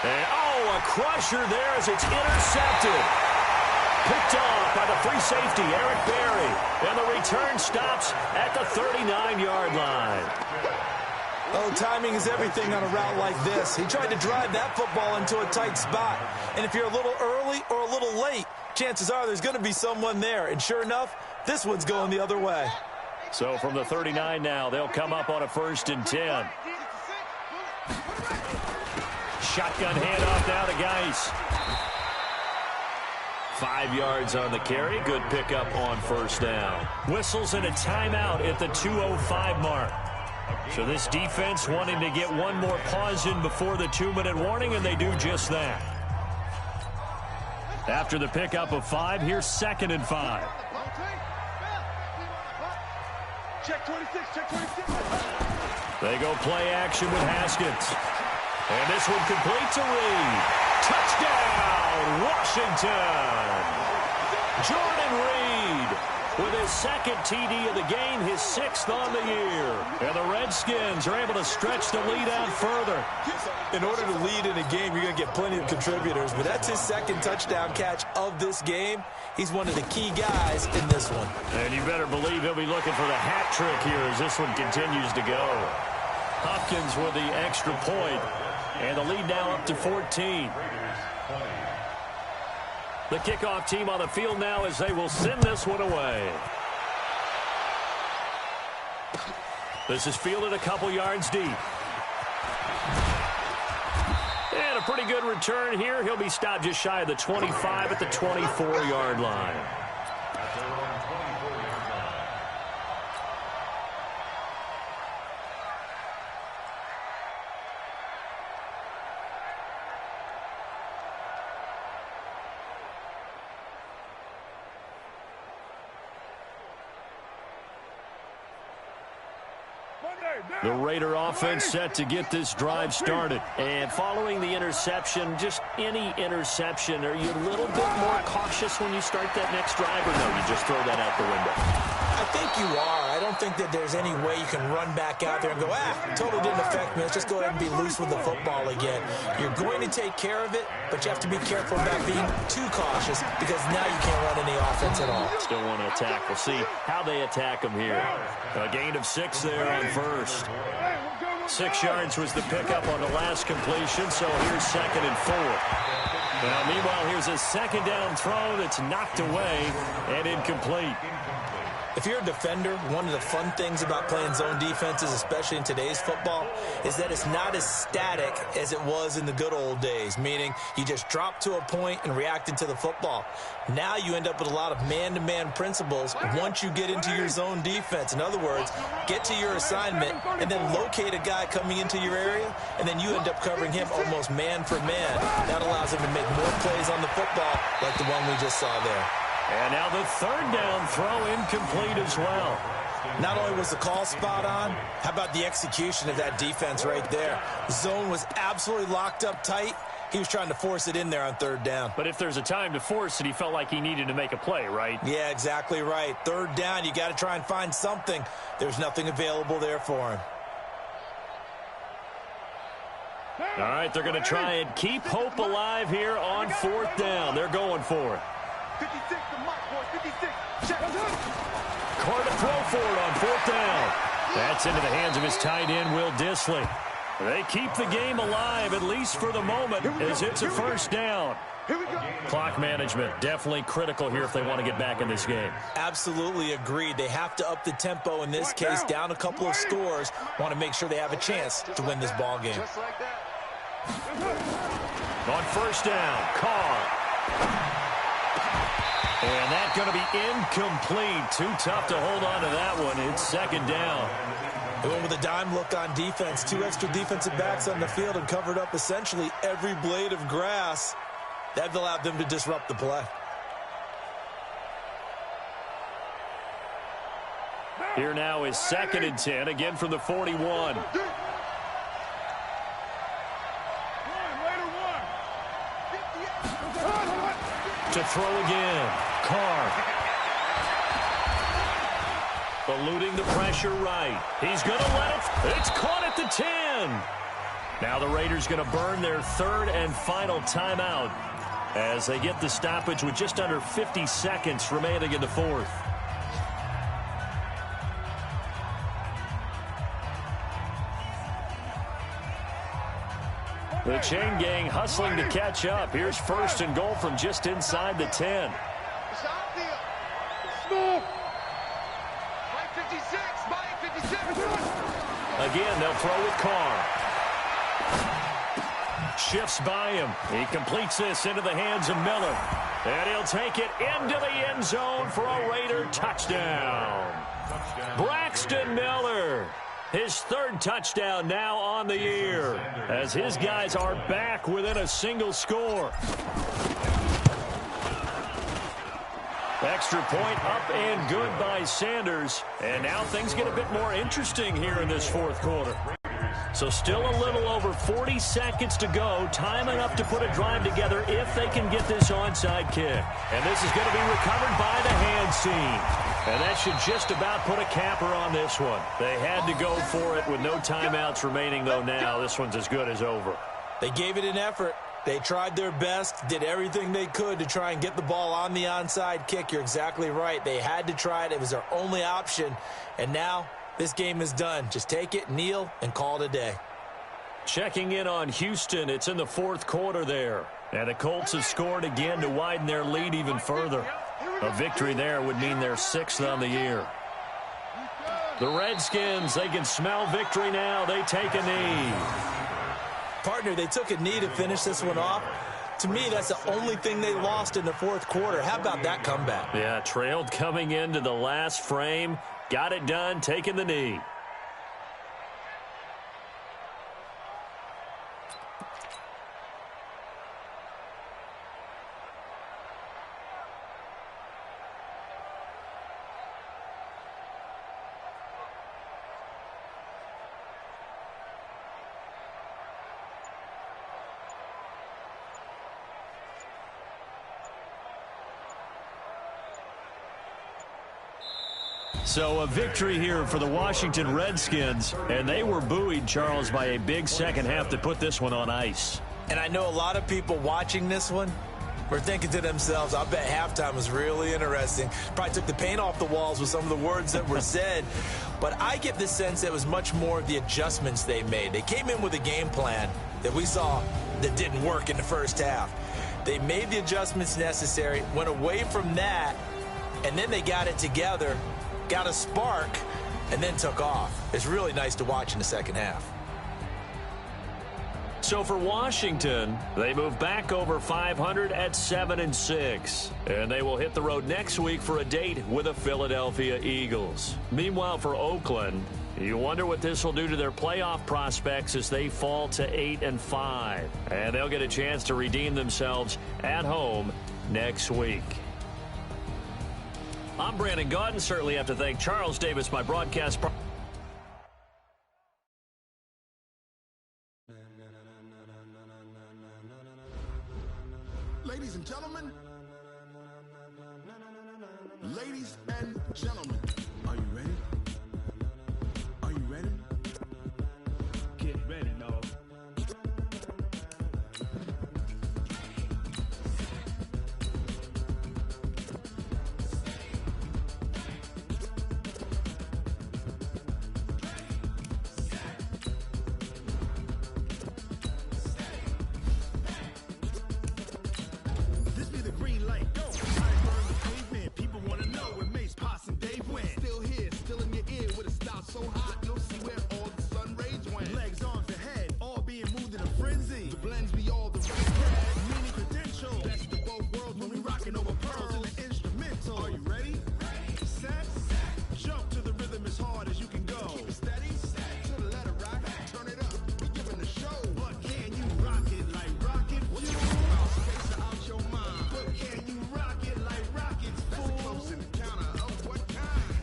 And, a crusher there as it's intercepted. Picked off by the free safety, Eric Berry. And the return stops at the 39-yard line. Oh, timing is everything on a route like this. He tried to drive that football into a tight spot. And if you're a little early or a little late, chances are there's going to be someone there. And sure enough, this one's going the other way. So from the 39 now, they'll come up on a 1st and 10. Shotgun handoff now to Geis. 5 yards on the carry. Good pickup on 1st down. Whistles and a timeout at the 2:05 mark. So this defense wanting to get one more pause in before the 2-minute warning, and they do just that. After the pickup of 5, here's 2nd and 5. Check 26, check 26. They go play action with Haskins. And this one complete to Reed. Touchdown, Washington. Jordan Reed with his 2nd TD of the game, his 6th on the year. And the Redskins are able to stretch the lead out further. In order to lead in a game, you're going to get plenty of contributors, but that's his 2nd touchdown catch of this game. He's one of the key guys in this one. And you better believe he'll be looking for the hat trick here as this one continues to go. Hopkins with the extra point, and the lead now up to 14. The kickoff team on the field now as they will send this one away. This is fielded a couple yards deep. And a pretty good return here. He'll be stopped just shy of the 25 at the 24-yard line. The Raider offense set to get this drive started. And following the interception, just any interception, are you a little bit more cautious when you start that next drive, or no, you just throw that out the window? I think you are. I don't think that there's any way you can run back out there and go, totally didn't affect me. Let's just go ahead and be loose with the football again. You're going to take care of it, but you have to be careful about being too cautious because now you can't run any offense at all. Still want to attack. We'll see how they attack them here. A gain of 6 there on 1st. 6 yards was the pickup on the last completion, so here's 2nd and 4. Now, meanwhile, here's a 2nd down throw that's knocked away and incomplete. If you're a defender, one of the fun things about playing zone defenses, especially in today's football, is that it's not as static as it was in the good old days, meaning you just drop to a point and reacted to the football. Now you end up with a lot of man-to-man principles once you get into your zone defense. In other words, get to your assignment and then locate a guy coming into your area, and then you end up covering him almost man for man. That allows him to make more plays on the football like the one we just saw there. And now the 3rd down throw incomplete as well. Not only was the call spot on, how about the execution of that defense right there? Zone was absolutely locked up tight. He was trying to force it in there on third down. But if there's a time to force it, he felt like he needed to make a play, right? Yeah, exactly right. Third down, you got to try and find something. There's nothing available there for him. All right, they're going to try and keep hope alive here on fourth down. They're going for it. 56 to Mike, boy, 56. Check. Carr to throw for it on fourth down. That's into the hands of his tight end, Will Dissly. They keep the game alive, at least for the moment, as it's a first down. Here we go. Clock management definitely critical here if they want to get back in this game. Absolutely agreed. They have to up the tempo in this case, down a couple of scores. Want to make sure they have a chance to win this ball game. Just like that. On first down, Carr. And that's going to be incomplete. Too tough to hold on to that one. It's second down. They went with a dime look on defense. 2 extra defensive backs on the field and covered up essentially every blade of grass. That allowed them to disrupt the play. Here now is 2nd and 10, again from the 41. To throw again, Carr. Eluding the pressure right. He's going to let it. It's caught at the 10. Now the Raiders going to burn their 3rd and final timeout as they get the stoppage with just under 50 seconds remaining in the 4th. The chain gang hustling to catch up. Here's 1st and goal from just inside the 10. Again, they'll throw with Carr. Shifts by him. He completes this into the hands of Miller. And he'll take it into the end zone for a Raider touchdown. Braxton Miller. His 3rd touchdown now on the year as his guys are back within a single score. Extra point up and good by Sanders. And now things get a bit more interesting here in this 4th quarter. So still a little over 40 seconds to go. Time enough to put a drive together if they can get this onside kick. And this is going to be recovered by the hands team. And that should just about put a capper on this one. They had to go for it with no timeouts remaining, though now. This one's as good as over. They gave it an effort. They tried their best, did everything they could to try and get the ball on the onside kick. You're exactly right. They had to try it. It was their only option. And now this game is done. Just take it, kneel, and call it a day. Checking in on Houston. It's in the 4th quarter there. And the Colts have scored again to widen their lead even further. A victory there would mean they're 6th on the year. The Redskins, they can smell victory now. They take a knee. Partner, they took a knee to finish this one off. To me, that's the only thing they lost in the 4th quarter. How about that comeback? Yeah, trailed coming into the last frame. Got it done, taking the knee. So a victory here for the Washington Redskins, and they were buoyed, Charles, by a big second half to put this one on ice. And I know a lot of people watching this one were thinking to themselves, I bet halftime was really interesting. Probably took the paint off the walls with some of the words that were said. But I get the sense that it was much more of the adjustments they made. They came in with a game plan that we saw that didn't work in the first half. They made the adjustments necessary, went away from that, and then they got it together, got a spark, and then took off. It's really nice to watch in the second half. So for Washington, they move back over 500 at 7-6. And they will hit the road next week for a date with the Philadelphia Eagles. Meanwhile, for Oakland, you wonder what this will do to their playoff prospects as they fall to 8-5. And they'll get a chance to redeem themselves at home next week. I'm Brandon Gaudin. Certainly have to thank Charles Davis, my broadcast partner. Ladies and gentlemen. Ladies and gentlemen. Are you ready? Are you ready? Get ready, dog. This be the green light. Go. I burn the pavement. People want to know where Mace, Pops, and Dave went. Still here, still in your ear with a style so hot. You'll see where all the sun rays went. Legs, arms, and head, all being moved in a frenzy. The blends be all the right brand. Meaning credential. Best of both worlds when we rocking over pearls in the instrumental. Are you ready? Set. Jump to the rhythm as hard as you can go. Keep it steady. To the letter rock. Turn it up. We giving the show. But can you rock it like rocket fuel? Out space or out your mind. But can you rock it like rockets, fool? That's a close encounter of what kind?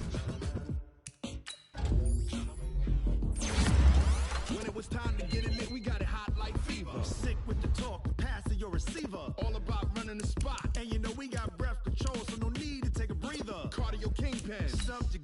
When it was time to get it lit, we got it hot like fever. Sick with the talk, pass to your receiver. All about running the spot. And you know we got breath control, so no need to take a breather. Cardio kingpin. Subject